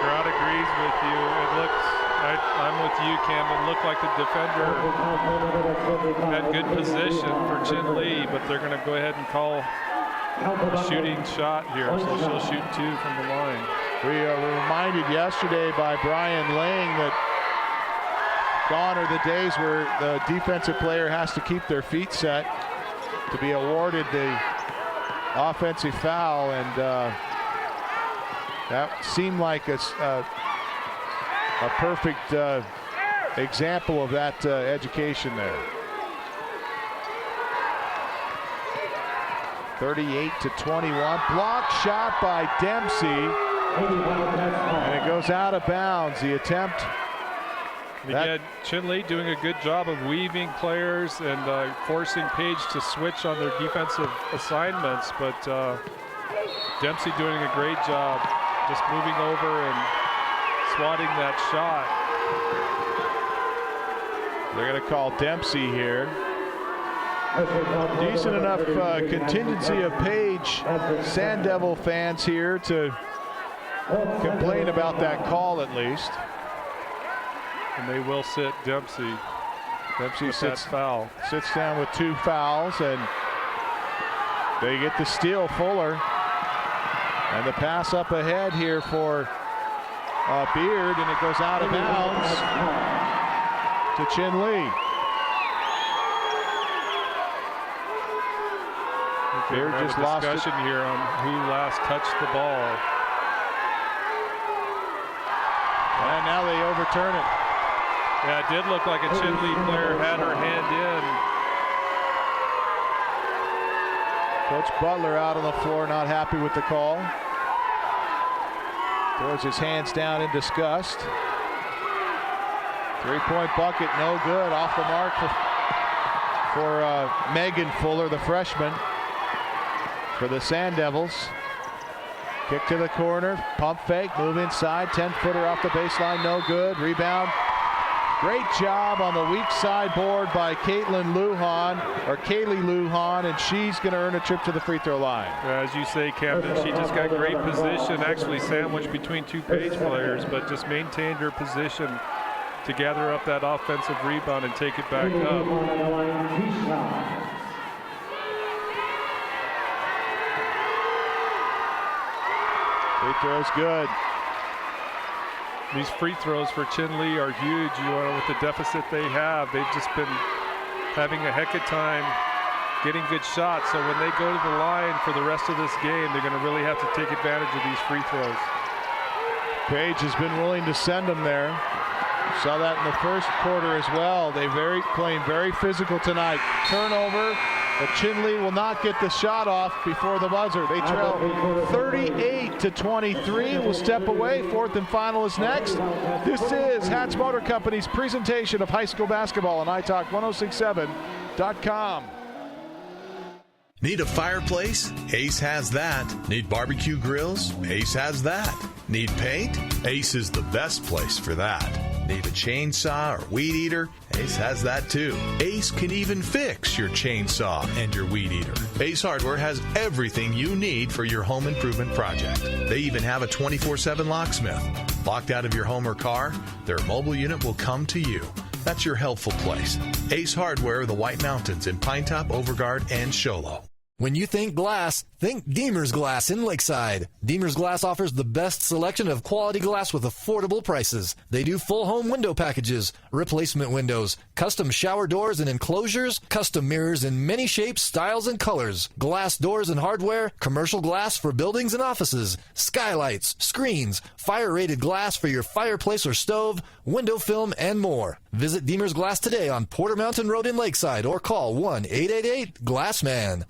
Crowd agrees with you. It looks, I'm with you, Cam. It looked like the defender had good position for Chinle, but they're going to go ahead and call a shooting shot here, so she'll shoot two from the line. We were reminded yesterday by Brian Lang that gone are the days where the defensive player has to keep their feet set to be awarded the offensive foul, and that seemed like a perfect example of that education there. 38-21, block shot by Dempsey, and it goes out of bounds. The attempt. Again, Chinle doing a good job of weaving players and forcing Page to switch on their defensive assignments, but Dempsey doing a great job just moving over and swatting that shot. They're going to call Dempsey here. Decent enough contingency of Page Sanddevil fans here to complain about that call at least. And they will sit Dempsey. Dempsey sits down with two fouls, and they get the steal. Fuller, and the pass up ahead here for Beard, and it goes out of bounds to Chinle. Beard just lost it. Discussion here on who last touched the ball. And now they overturn it. Yeah, it did look like a Chinle player had her hand in. Coach Butler out on the floor, not happy with the call. Throws his hands down in disgust. Three-point bucket, no good. Off the mark for Megan Fuller, the freshman, for the Sanddevils. Kick to the corner, pump fake, move inside, 10-footer off the baseline, no good. Rebound. Great job on the weak side board by Kaylee Lujan, and she's going to earn a trip to the free throw line. As you say, Camden, she just got great position, actually sandwiched between two Page players, but just maintained her position to gather up that offensive rebound and take it back up. Free throw's good. These free throws for Chinle are huge. With the deficit they have, they've just been having a heck of time getting good shots. So when they go to the line for the rest of this game, they're going to really have to take advantage of these free throws. Page has been willing to send them there. Saw that in the first quarter as well. They playing very physical tonight. Turnover, but Chinle will not get the shot off before the buzzer. They trail 38-23. Will step away. Fourth and final is next. This is Hatch Motor Company's presentation of high school basketball on iTalk 1067.com. Need a fireplace? Ace has that. Need barbecue grills? Ace has that. Need paint? Ace is the best place for that. Need a chainsaw or weed eater? Ace has that too. Ace can even fix your chainsaw and your weed eater. Ace Hardware has everything you need for your home improvement project. They even have a 24/7 locksmith. Locked out of your home or car? Their mobile unit will come to you. That's your helpful place. Ace Hardware, the White Mountains in Pinetop, Overguard, and Show Low. When you think glass, think Deemer's Glass in Lakeside. Deemer's Glass offers the best selection of quality glass with affordable prices. They do full home window packages, replacement windows, custom shower doors and enclosures, custom mirrors in many shapes, styles, and colors, glass doors and hardware, commercial glass for buildings and offices, skylights, screens, fire-rated glass for your fireplace or stove, window film, and more. Visit Deemer's Glass today on Porter Mountain Road in Lakeside or call 1-888-GLASSMAN.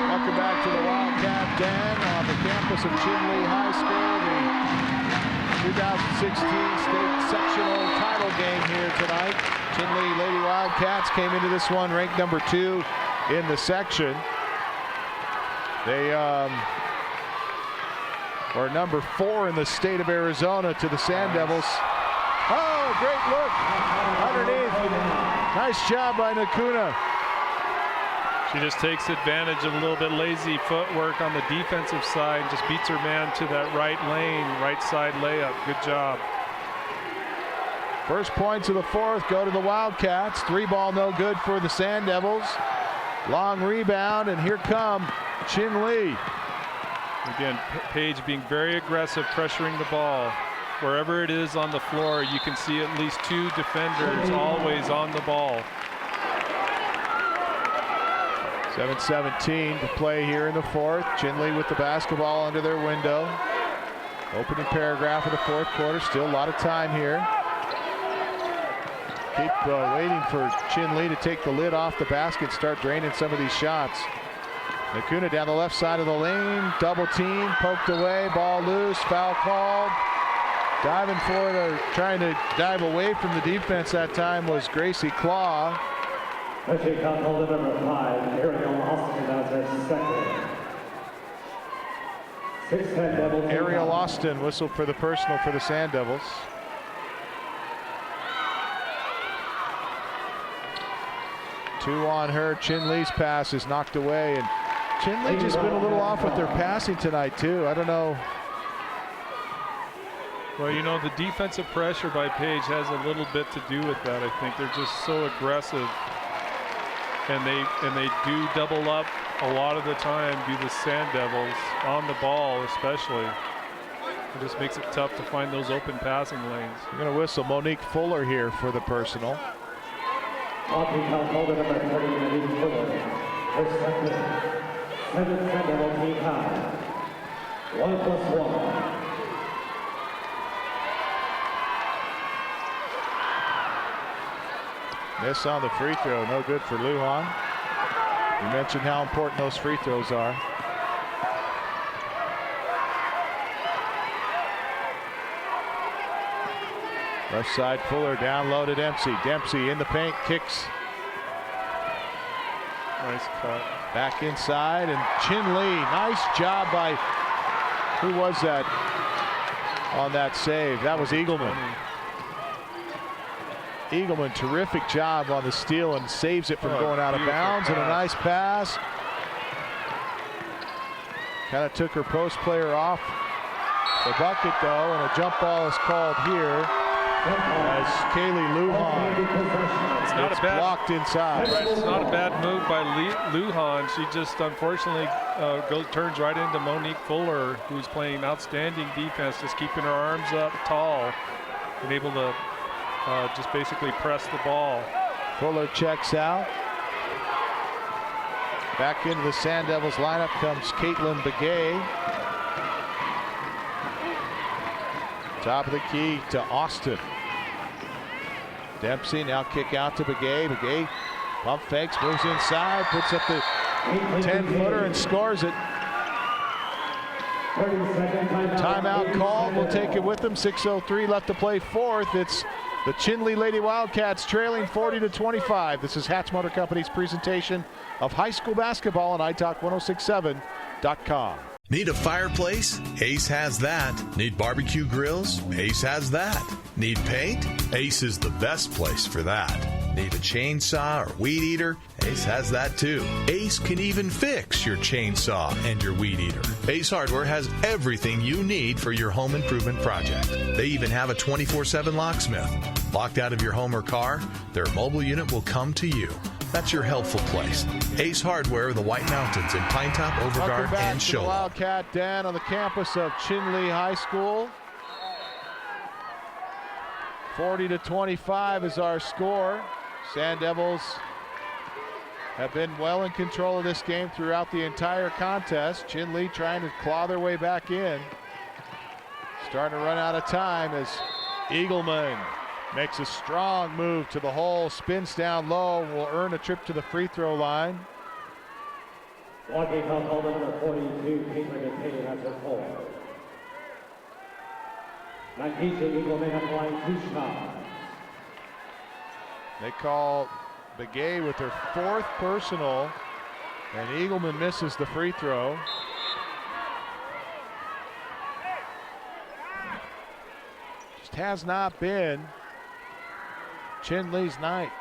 Welcome back to the Wildcat Den on the campus of Chinle High School. The 2016 state sectional title game here tonight. Chinle Lady Wildcats came into this one ranked number 2 in the section. They were number 4 in the state of Arizona to the Sanddevils. Oh, great look underneath. Nice job by Nakuna. She just takes advantage of a little bit lazy footwork on the defensive side and just beats her man to that right lane, right side layup. Good job. First points of the fourth go to the Wildcats. 3-ball no good for the Sanddevils. Long rebound, and here come Chinle. Again, Page being very aggressive, pressuring the ball. Wherever it is on the floor, you can see at least 2 defenders always on the ball. 7:17 to play here in the fourth. Chinle with the basketball under their window. Opening paragraph of the fourth quarter. Still a lot of time here. Keep waiting for Chinle to take the lid off the basket, start draining some of these shots. Nakuna down the left side of the lane. Double team, poked away, ball loose, foul called. Diving for it, or trying to dive away from the defense that time was Gracie Claw. Holder number 5, Ariel Austin, as her second. Ariel Austin whistled for the personal for the Sanddevils. Two on her. Chinle's pass is knocked away, and Chinle just been a little off with their passing tonight too. I don't know. Well, the defensive pressure by Page has a little bit to do with that. I think they're just so aggressive. And they do double up a lot of the time, do the Sanddevils on the ball especially. It just makes it tough to find those open passing lanes. We're going to whistle Monique Fuller here for the personal. second, 7th Sanddevil team foul. 1+1. Miss on the free throw, no good for Lujan. You mentioned how important those free throws are. Left side, Fuller down low to Dempsey. Dempsey in the paint, kicks. Nice cut. Back inside, and Chinle, nice job by, who was that on that save? That was Eagleman. Eagleman, terrific job on the steal and saves it from going out of bounds. And a nice pass. Kind of took her post player off the bucket though, and a jump ball is called here as Kaylee Lujan It's not a bad, blocked inside. Right, it's not a bad move by Lujan. She just unfortunately turns right into Monique Fuller, who's playing outstanding defense, just keeping her arms up tall and able to just basically press the ball. Fuller checks out. Back into the Sanddevils lineup comes Caitlin Begay. Top of the key to Austin. Dempsey now kick out to Begay. Begay pump fakes, moves inside, puts up the 10-footer and scores it. Timeout called. We'll take it with them. 6:03 left to play fourth. It's the Chinle Lady Wildcats trailing 40-25. This is Hatch Motor Company's presentation of high school basketball on iTalk 1067.com. Need a fireplace? Ace has that. Need barbecue grills? Ace has that. Need paint? Ace is the best place for that. Need a chainsaw or weed eater? Ace has that too. Ace can even fix your chainsaw and your weed eater. Ace Hardware has everything you need for your home improvement project. They even have a 24/7 locksmith. Locked out of your home or car, their mobile unit will come to you. That's your helpful place. Ace Hardware, the White Mountains in Pinetop, Overgard, and Show Low. Wildcat Den on the campus of Chinle High School. 40-25 is our score. Sanddevils have been well in control of this game throughout the entire contest. Chinle trying to claw their way back in. Starting to run out of time as Eagleman makes a strong move to the hole, spins down low, will earn a trip to the free throw line. Walking foul called number 42, Caitlin Begay has her foul. Nikesha Eagleman applying 2 shots. They call Begay with her 4th personal, and Eagleman misses the free throw. Just has not been Chinle's night.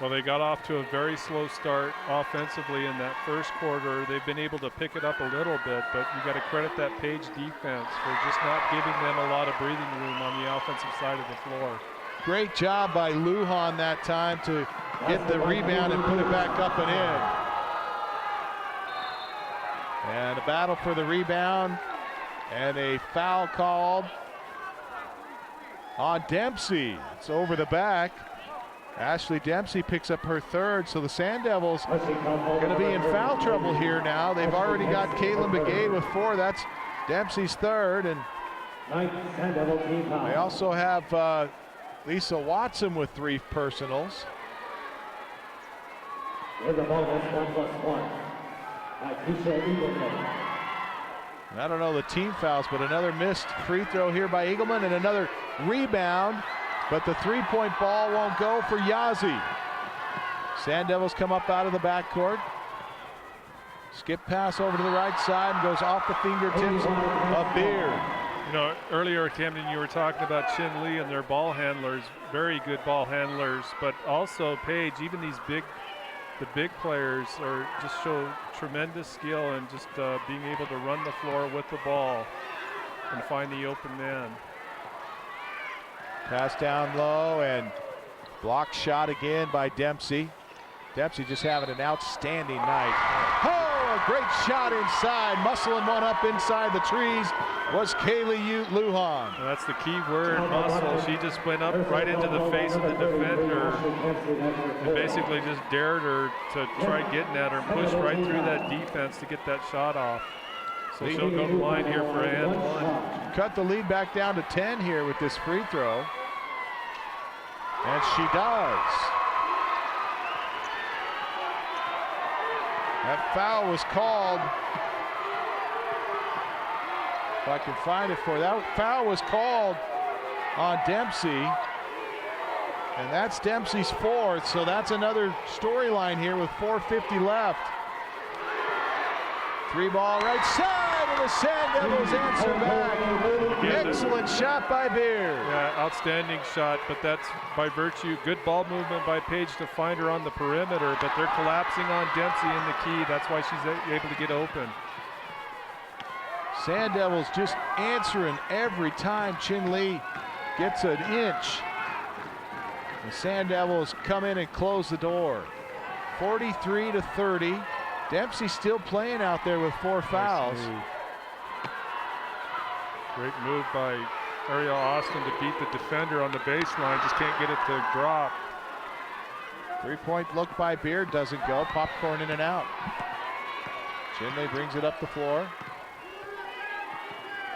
Well, they got off to a very slow start offensively in that first quarter. They've been able to pick it up a little bit, but you got to credit that Page defense for just not giving them a lot of breathing room on the offensive side of the floor. Great job by Lujan that time to get the rebound and put it back up and in. And a battle for the rebound and a foul called on Dempsey. It's over the back. Ashley Dempsey picks up her 3rd, so the Sanddevils going to be in foul trouble here now. They've already got Caitlin Begay with 4. That's Dempsey's 3rd, and they also have Lisa Watson with 3 personals. In the bonus 1+1. Nikesha Eagleman. I don't know the team fouls, but another missed free throw here by Eagleman and another rebound, but the 3-point ball won't go for Yazzie. Sanddevils come up out of the backcourt. Skip pass over to the right side and goes off the fingertips of Beard. You know, earlier, Camden, you were talking about Chinle and their ball handlers, very good ball handlers, but also Page, even the big players just show tremendous skill and just being able to run the floor with the ball and find the open man. Pass down low and block shot again by Dempsey. Dempsey just having an outstanding night. Oh, a great shot inside. Muscling one up inside the trees was Kaylee Lujan. Well, that's the key word, muscle. She just went up right into the face of the defender and basically just dared her to try getting at her and push right through that defense to get that shot off. So she'll go to the line here for and one. Cut the lead back down to 10 here with this free throw. And she does. That foul was called. If I can find it for you. That foul was called on Dempsey. And that's Dempsey's fourth, so that's another storyline here with 4:50 left. Three ball right side, and the Sanddevils answer back. Excellent shot by Beard. Yeah, outstanding shot, but that's by virtue, good ball movement by Page to find her on the perimeter, but they're collapsing on Dempsey in the key. That's why she's able to get open. Sanddevils just answering every time Chinle gets an inch. The Sanddevils come in and close the door. 43-30. Dempsey still playing out there with 4 fouls. Nice move. Great move by Ariel Austin to beat the defender on the baseline. Just can't get it to drop. 3-point look by Beard doesn't go. Popcorn in and out. Chinle brings it up the floor.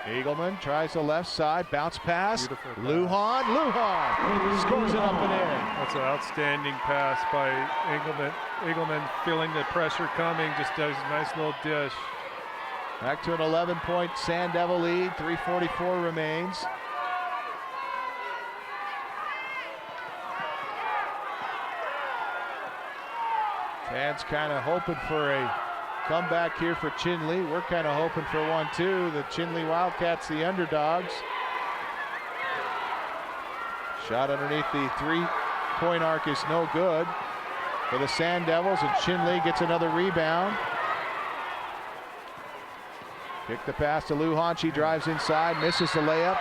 Eagleman tries the left side, bounce pass. Lujan scores it up and in. That's an outstanding pass by Eagleman. Eagleman feeling the pressure coming, just does a nice little dish. Back to an 11-point Sanddevil lead, 3:44 remains. Fans kind of hoping for a comeback here for Chinle. We're kind of hoping for one too. The Chinle Wildcats, the underdogs. Shot underneath the 3-point arc is no good for the Sanddevils, and Chinle gets another rebound. Kick the pass to Lujan. She drives inside, misses the layup,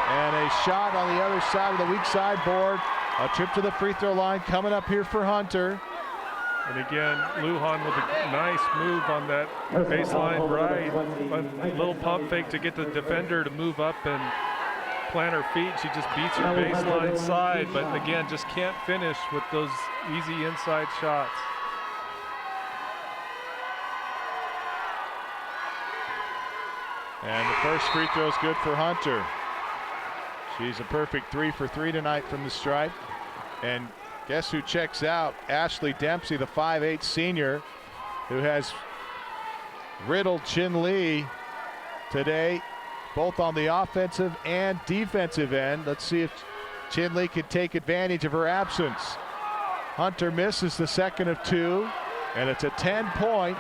and a shot on the other side of the weak side board. A trip to the free throw line coming up here for Hunter. And again, Lujan with a nice move on that baseline right. A little pump fake to get the defender to move up and plant her feet. She just beats her baseline side, but again, just can't finish with those easy inside shots. And the first free throw is good for Hunter. She's a perfect 3 for 3 tonight from the stripe. And guess who checks out? Ashley Dempsey, the 5'8" senior, who has riddled Chinle today, both on the offensive and defensive end. Let's see if Chinle can take advantage of her absence. Hunter misses the second of 2, and it's a 10-point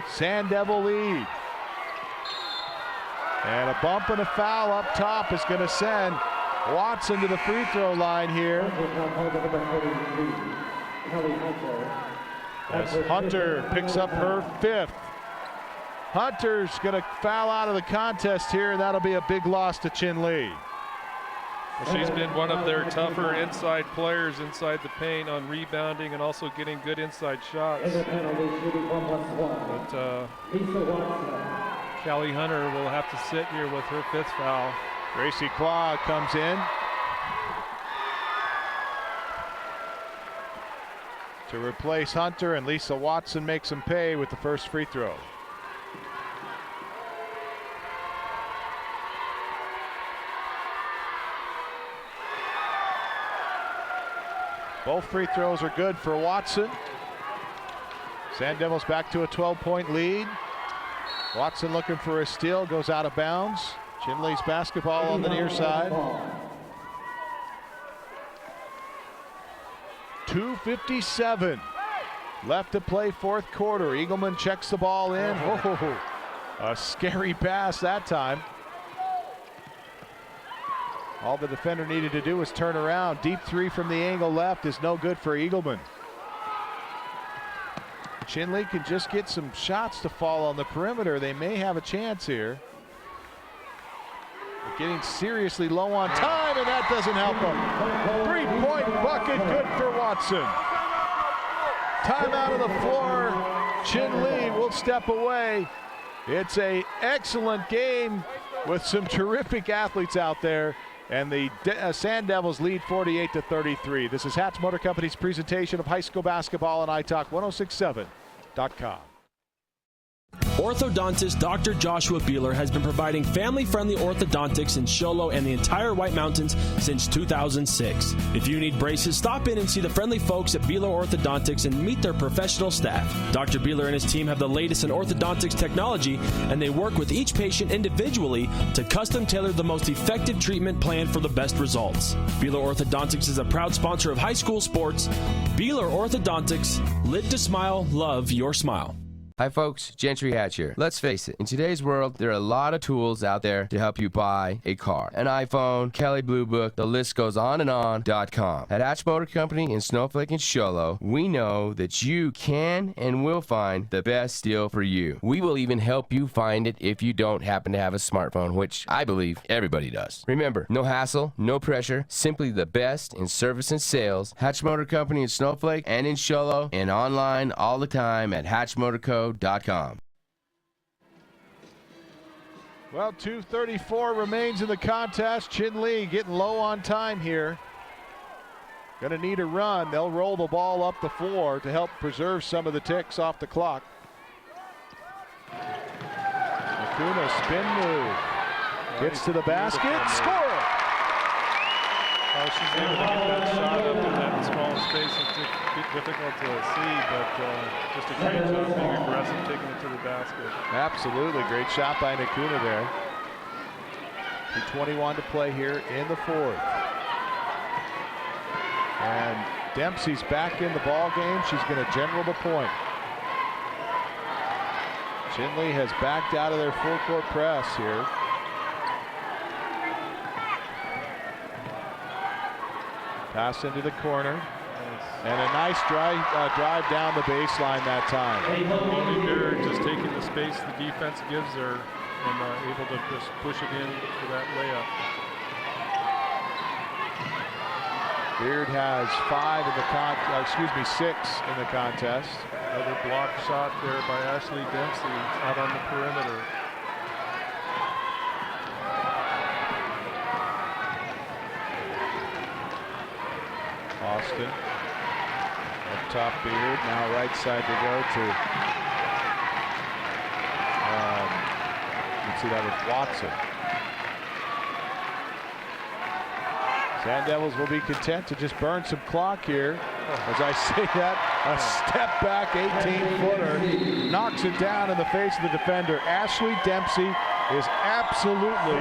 Sanddevil lead. And a bump and a foul up top is going to send Watson to the free throw line here. As Hunter picks up her 5th. Hunter's going to foul out of the contest here, and that'll be a big loss to Chinle. Well, she's been one of their tougher inside players inside the paint on rebounding and also getting good inside shots. But Callie Hunter will have to sit here with her 5th foul. Gracie Claw comes in to replace Hunter, and Lisa Watson makes him pay with the first free throw. Both free throws are good for Watson. Sanddevils back to a 12-point lead. Watson looking for a steal, goes out of bounds. Chinle's basketball on the near side. 2:57 left to play, 4th quarter. Eagleman checks the ball in. Oh, a scary pass that time. All the defender needed to do was turn around. Deep 3 from the angle left is no good for Eagleman. Chinle can just get some shots to fall on the perimeter. They may have a chance here. They're getting seriously low on time, and that doesn't help them. 3-point bucket, good for Watson. Timeout of the floor Chinle will step away. It's an excellent game with some terrific athletes out there. And the Sanddevils lead 48-33. This is Hatch Motor Company's presentation of high school basketball on iTalk 1067.com. Orthodontist Dr. Joshua Beeler has been providing family-friendly orthodontics in Show Low and the entire White Mountains since 2006. If you need braces, stop in and see the friendly folks at Beeler Orthodontics and meet their professional staff. Dr. Beeler and his team have the latest in orthodontics technology, and they work with each patient individually to custom tailor the most effective treatment plan for the best results. Beeler Orthodontics is a proud sponsor of high school sports. Beeler Orthodontics, live to smile, love your smile. Hi folks, Gentry Hatch here. Let's face it, in today's world, there are a lot of tools out there to help you buy a car. An iPhone, Kelley Blue Book, the list goes on and on.com. At Hatch Motor Company in Snowflake and Show Low, we know that you can and will find the best deal for you. We will even help you find it if you don't happen to have a smartphone, which I believe everybody does. Remember, no hassle, no pressure, simply the best in service and sales. Hatch Motor Company in Snowflake and in Show Low, and online all the time at hatchmotorco.com. Well, 2:34 remains in the contest. Chinle getting low on time here. Going to need a run. They'll roll the ball up the floor to help preserve some of the ticks off the clock. Acuna spin move. Gets to the basket. Score! She's able to get that shot up in that small space. It's difficult to see, but just a great job being aggressive, taking it to the basket. Absolutely. Great shot by Acuna there. 2:21 to play here in the fourth. And Dempsey's back in the ball game. She's going to general the point. Chinle has backed out of their full court press here. Pass into the corner. And a nice drive down the baseline that time. Bonnie Beard just taking the space the defense gives her and able to just push it in for that layup. Beard has 6 in the contest. Another block shot there by Ashley Dempsey out on the perimeter. Austin up top. Beard now right side to go to you can see that with Watson. Sanddevils will be content to just burn some clock here. As I say that, a step back 18-footer knocks it down in the face of the defender. Ashley Dempsey is absolutely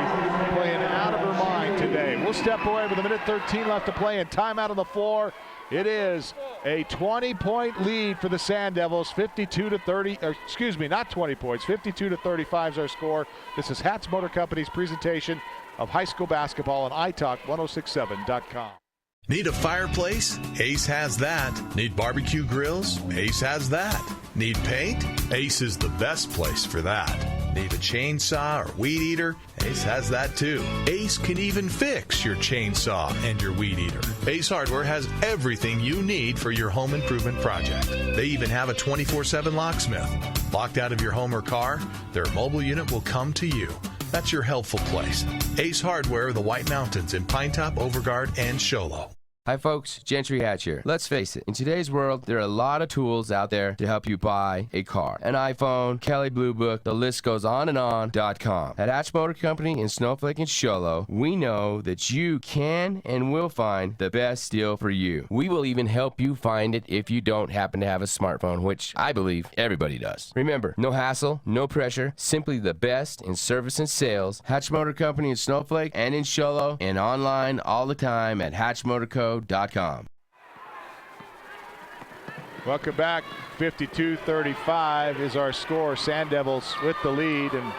playing out of her mind today. We'll step away with 1:13 left to play and timeout on the floor. It is a 20-point lead for the Sanddevils, 52-30, or excuse me, not 20 points, 52-35 is our score. This is Hatch Motor Company's presentation of high school basketball on iTalk 1067.com. Need a fireplace? Ace has that. Need barbecue grills? Ace has that. Need paint? Ace is the best place for that. Need a chainsaw or weed eater? Ace has that too. Ace can even fix your chainsaw and your weed eater. Ace Hardware has everything you need for your home improvement project. They even have a 24/7 locksmith. Locked out of your home or car, their mobile unit will come to you. That's your helpful place. Ace Hardware, the White Mountains in Pinetop, Overguard, and Show Low. Hi folks, Gentry Hatch here. Let's face it, in today's world, there are a lot of tools out there to help you buy a car. An iPhone, Kelley Blue Book, the list goes on and on.com. At Hatch Motor Company in Snowflake and Show Low, we know that you can and will find the best deal for you. We will even help you find it if you don't happen to have a smartphone, which I believe everybody does. Remember, no hassle, no pressure, simply the best in service and sales. Hatch Motor Company in Snowflake and in Show Low, and online all the time at hatchmotorco.com. Welcome back. 52-35 is our score. Sanddevils with the lead, and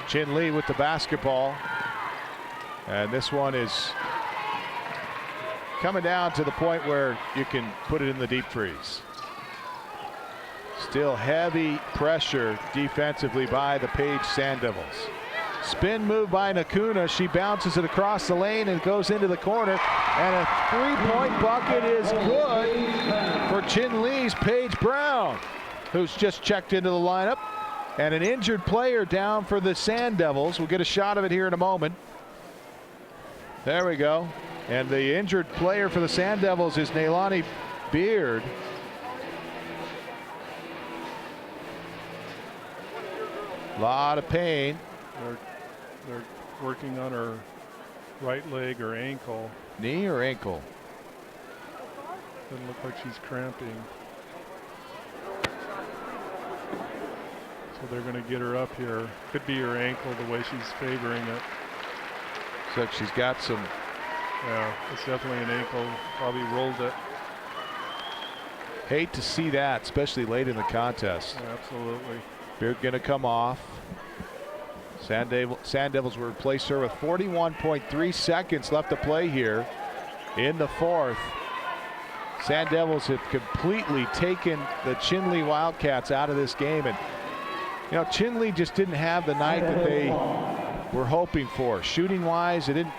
Chinle with the basketball. And this one is coming down to the point where you can put it in the deep freeze. Still heavy pressure defensively by the Page Sanddevils. Spin move by Acuna. She bounces it across the lane and goes into the corner. And a three-point bucket is good for Chinle's Paige Brown, who's just checked into the lineup. And an injured player down for the Sanddevils. We'll get a shot of it here in a moment. There we go. And the injured player for the Sanddevils is Nailani Beard. A lot of pain. They're working on her right leg or ankle. Knee or ankle? Doesn't look like she's cramping. So they're going to get her up here. Could be her ankle the way she's favoring it. So she's got some. Yeah, it's definitely an ankle. Probably rolled it. Hate to see that, especially late in the contest. Yeah, absolutely. Beard going to come off. Sanddevils will replace her with 41.3 seconds left to play here in the fourth. Sanddevils have completely taken the Chinle Wildcats out of this game. And, you know, Chinle just didn't have the night that they were hoping for. Shooting wise, they didn't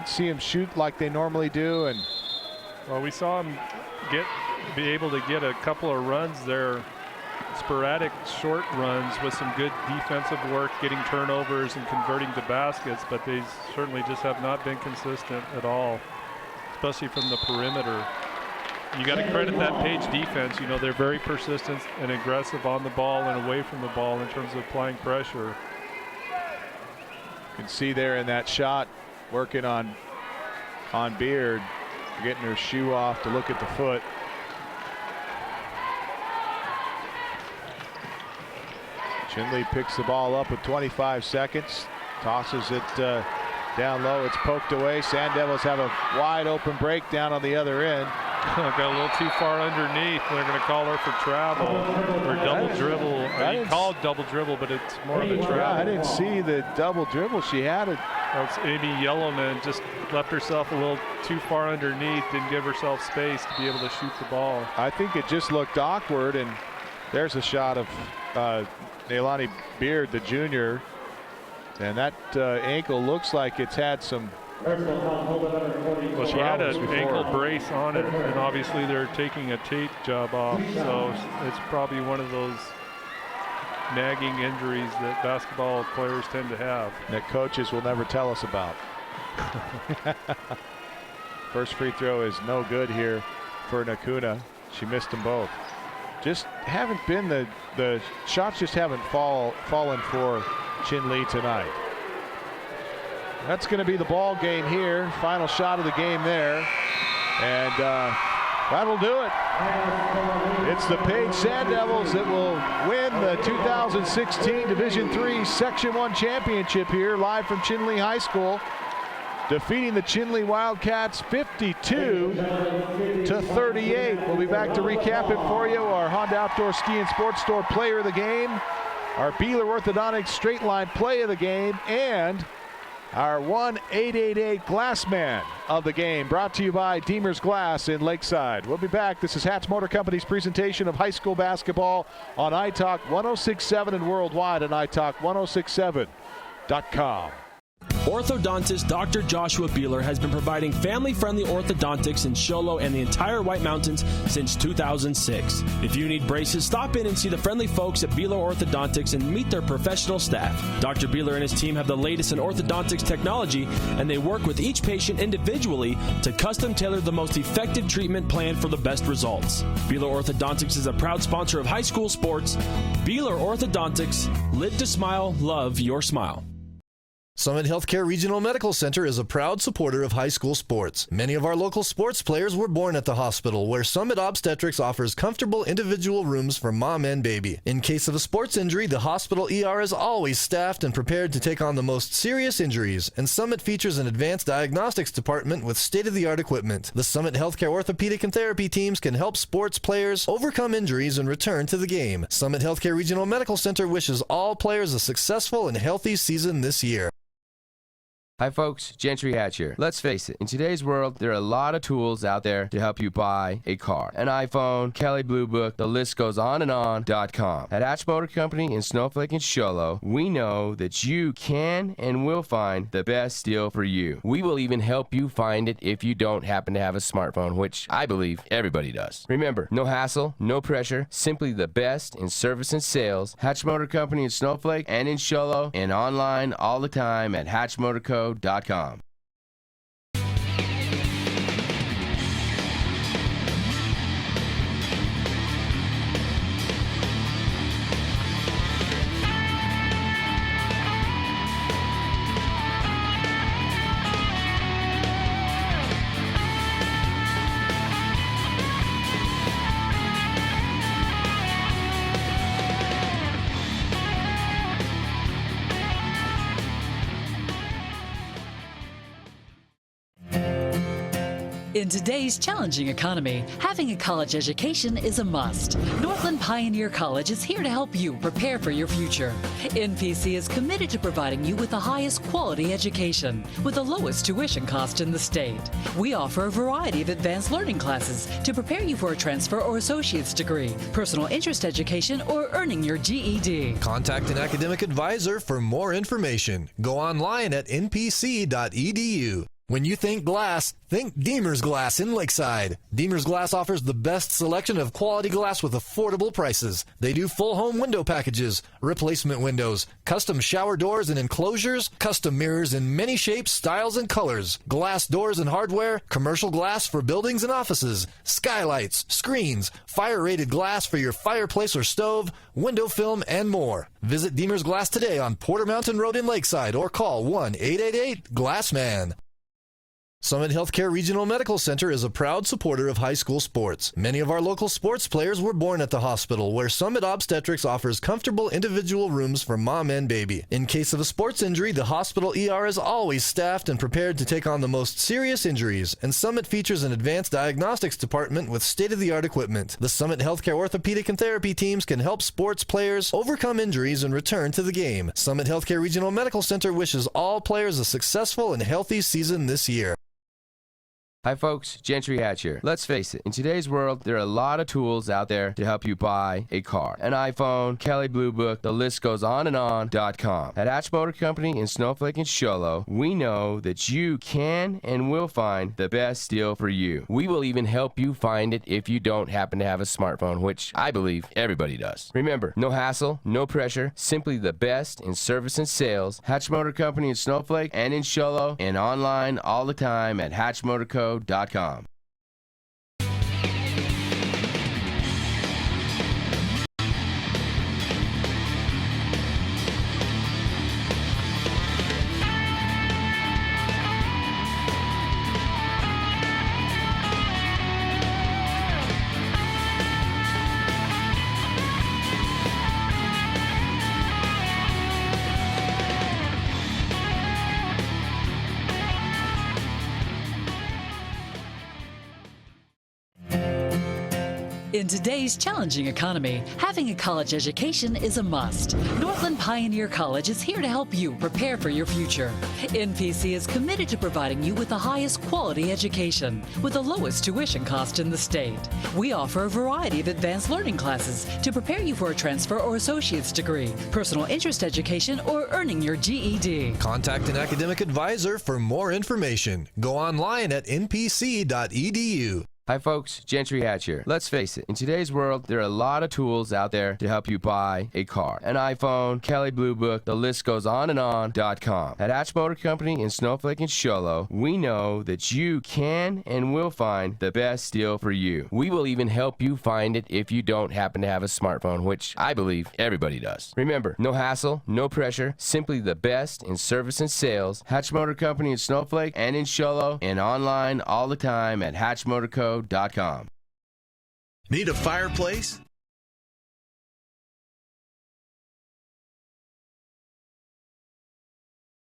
see them shoot like they normally do. And well, we saw them be able to get a couple of runs there, sporadic short runs with some good defensive work, getting turnovers and converting to baskets, but they certainly just have not been consistent at all, especially from the perimeter. You got to credit that Page defense. You know, they're very persistent and aggressive on the ball and away from the ball in terms of applying pressure. You can see there in that shot, working on Beard, getting her shoe off to look at the foot. Chinle picks the ball up with 25 seconds, tosses it down low. It's poked away. Sanddevils have a wide open break down on the other end. Got a little too far underneath. They're going to call her for travel or double dribble. He called double dribble, but it's more of a travel. Yeah, I didn't see the double dribble. She had it. That's Amy Yellowman, just left herself a little too far underneath, didn't give herself space to be able to shoot the ball. I think it just looked awkward, and there's a shot of Nailani Beard, the junior, and that ankle looks like it's had some. Well, she had an ankle brace on it, and obviously they're taking a tape job off, so it's probably one of those nagging injuries that basketball players tend to have. That coaches will never tell us about. First free throw is no good here for Nakuna. She missed them both. Just haven't been the shots just haven't fallen for Chinle tonight. That's going to be the ball game here. Final shot of the game there, and that'll do it. It's the Page Sanddevils that will win the 2016 Division III Section 1 championship here live from Chinle High School, defeating the Chinle Wildcats 52-38. We'll be back to recap it for you. Our Honda Outdoor Ski and Sports Store player of the game, our Beeler Orthodontics straight line play of the game, and our 1-888 Glassman of the game, brought to you by Deemer's Glass in Lakeside. We'll be back. This is Hatch Motor Company's presentation of high school basketball on iTalk 106.7 and worldwide at iTalk1067.com. Orthodontist Dr. Joshua Beeler has been providing family-friendly orthodontics in Show Low and the entire White Mountains since 2006. If you need braces, stop in and see the friendly folks at Beeler Orthodontics and meet their professional staff. Dr. Beeler and his team have the latest in orthodontics technology, and they work with each patient individually to custom tailor the most effective treatment plan for the best results. Beeler Orthodontics is a proud sponsor of high school sports. Beeler Orthodontics, live to smile, love your smile. Summit Healthcare Regional Medical Center is a proud supporter of high school sports. Many of our local sports players were born at the hospital, where Summit Obstetrics offers comfortable individual rooms for mom and baby. In case of a sports injury, the hospital ER is always staffed and prepared to take on the most serious injuries, and Summit features an advanced diagnostics department with state-of-the-art equipment. The Summit Healthcare orthopedic and therapy teams can help sports players overcome injuries and return to the game. Summit Healthcare Regional Medical Center wishes all players a successful and healthy season this year. Hi folks, Gentry Hatch here. Let's face it, in today's world, there are a lot of tools out there to help you buy a car. An iPhone, Kelley Blue Book, the list goes on and on.com. At Hatch Motor Company in Snowflake and Show Low, we know that you can and will find the best deal for you. We will even help you find it if you don't happen to have a smartphone, which I believe everybody does. Remember, no hassle, no pressure, simply the best in service and sales. Hatch Motor Company in Snowflake and in Show Low, and online all the time at hatchmotorco.com. In today's challenging economy, having a college education is a must. Northland Pioneer College is here to help you prepare for your future. NPC is committed to providing you with the highest quality education with the lowest tuition cost in the state. We offer a variety of advanced learning classes to prepare you for a transfer or associate's degree, personal interest education, or earning your GED. Contact an academic advisor for more information. Go online at npc.edu. When you think glass, think Deemer's Glass in Lakeside. Deemer's Glass offers the best selection of quality glass with affordable prices. They do full home window packages, replacement windows, custom shower doors and enclosures, custom mirrors in many shapes, styles, and colors, glass doors and hardware, commercial glass for buildings and offices, skylights, screens, fire-rated glass for your fireplace or stove, window film, and more. Visit Deemer's Glass today on Porter Mountain Road in Lakeside or call 1-888-GLASSMAN. Summit Healthcare Regional Medical Center is a proud supporter of high school sports. Many of our local sports players were born at the hospital, where Summit Obstetrics offers comfortable individual rooms for mom and baby. In case of a sports injury, the hospital ER is always staffed and prepared to take on the most serious injuries, and Summit features an advanced diagnostics department with state-of-the-art equipment. The Summit Healthcare Orthopedic and Therapy teams can help sports players overcome injuries and return to the game. Summit Healthcare Regional Medical Center wishes all players a successful and healthy season this year. Hi folks, Gentry Hatch here. Let's face it, in today's world, there are a lot of tools out there to help you buy a car. An iPhone, Kelley Blue Book, the list goes on and on.com. At Hatch Motor Company in Snowflake and Show Low, we know that you can and will find the best deal for you. We will even help you find it if you don't happen to have a smartphone, which I believe everybody does. Remember, no hassle, no pressure, simply the best in service and sales. Hatch Motor Company in Snowflake and in Show Low, and online all the time at hatchmotorco.com. In today's challenging economy, having a college education is a must. Northland Pioneer College is here to help you prepare for your future. NPC is committed to providing you with the highest quality education with the lowest tuition cost in the state. We offer a variety of advanced learning classes to prepare you for a transfer or associate's degree, personal interest education, or earning your GED. Contact an academic advisor for more information. Go online at npc.edu. Hi folks, Gentry Hatch here. Let's face it, in today's world, there are a lot of tools out there to help you buy a car. An iPhone, Kelley Blue Book, the list goes on and on.com. At Hatch Motor Company in Snowflake and Show Low, we know that you can and will find the best deal for you. We will even help you find it if you don't happen to have a smartphone, which I believe everybody does. Remember, no hassle, no pressure, simply the best in service and sales. Hatch Motor Company in Snowflake and in Show Low, and online all the time at hatchmotorco.com. Need a fireplace?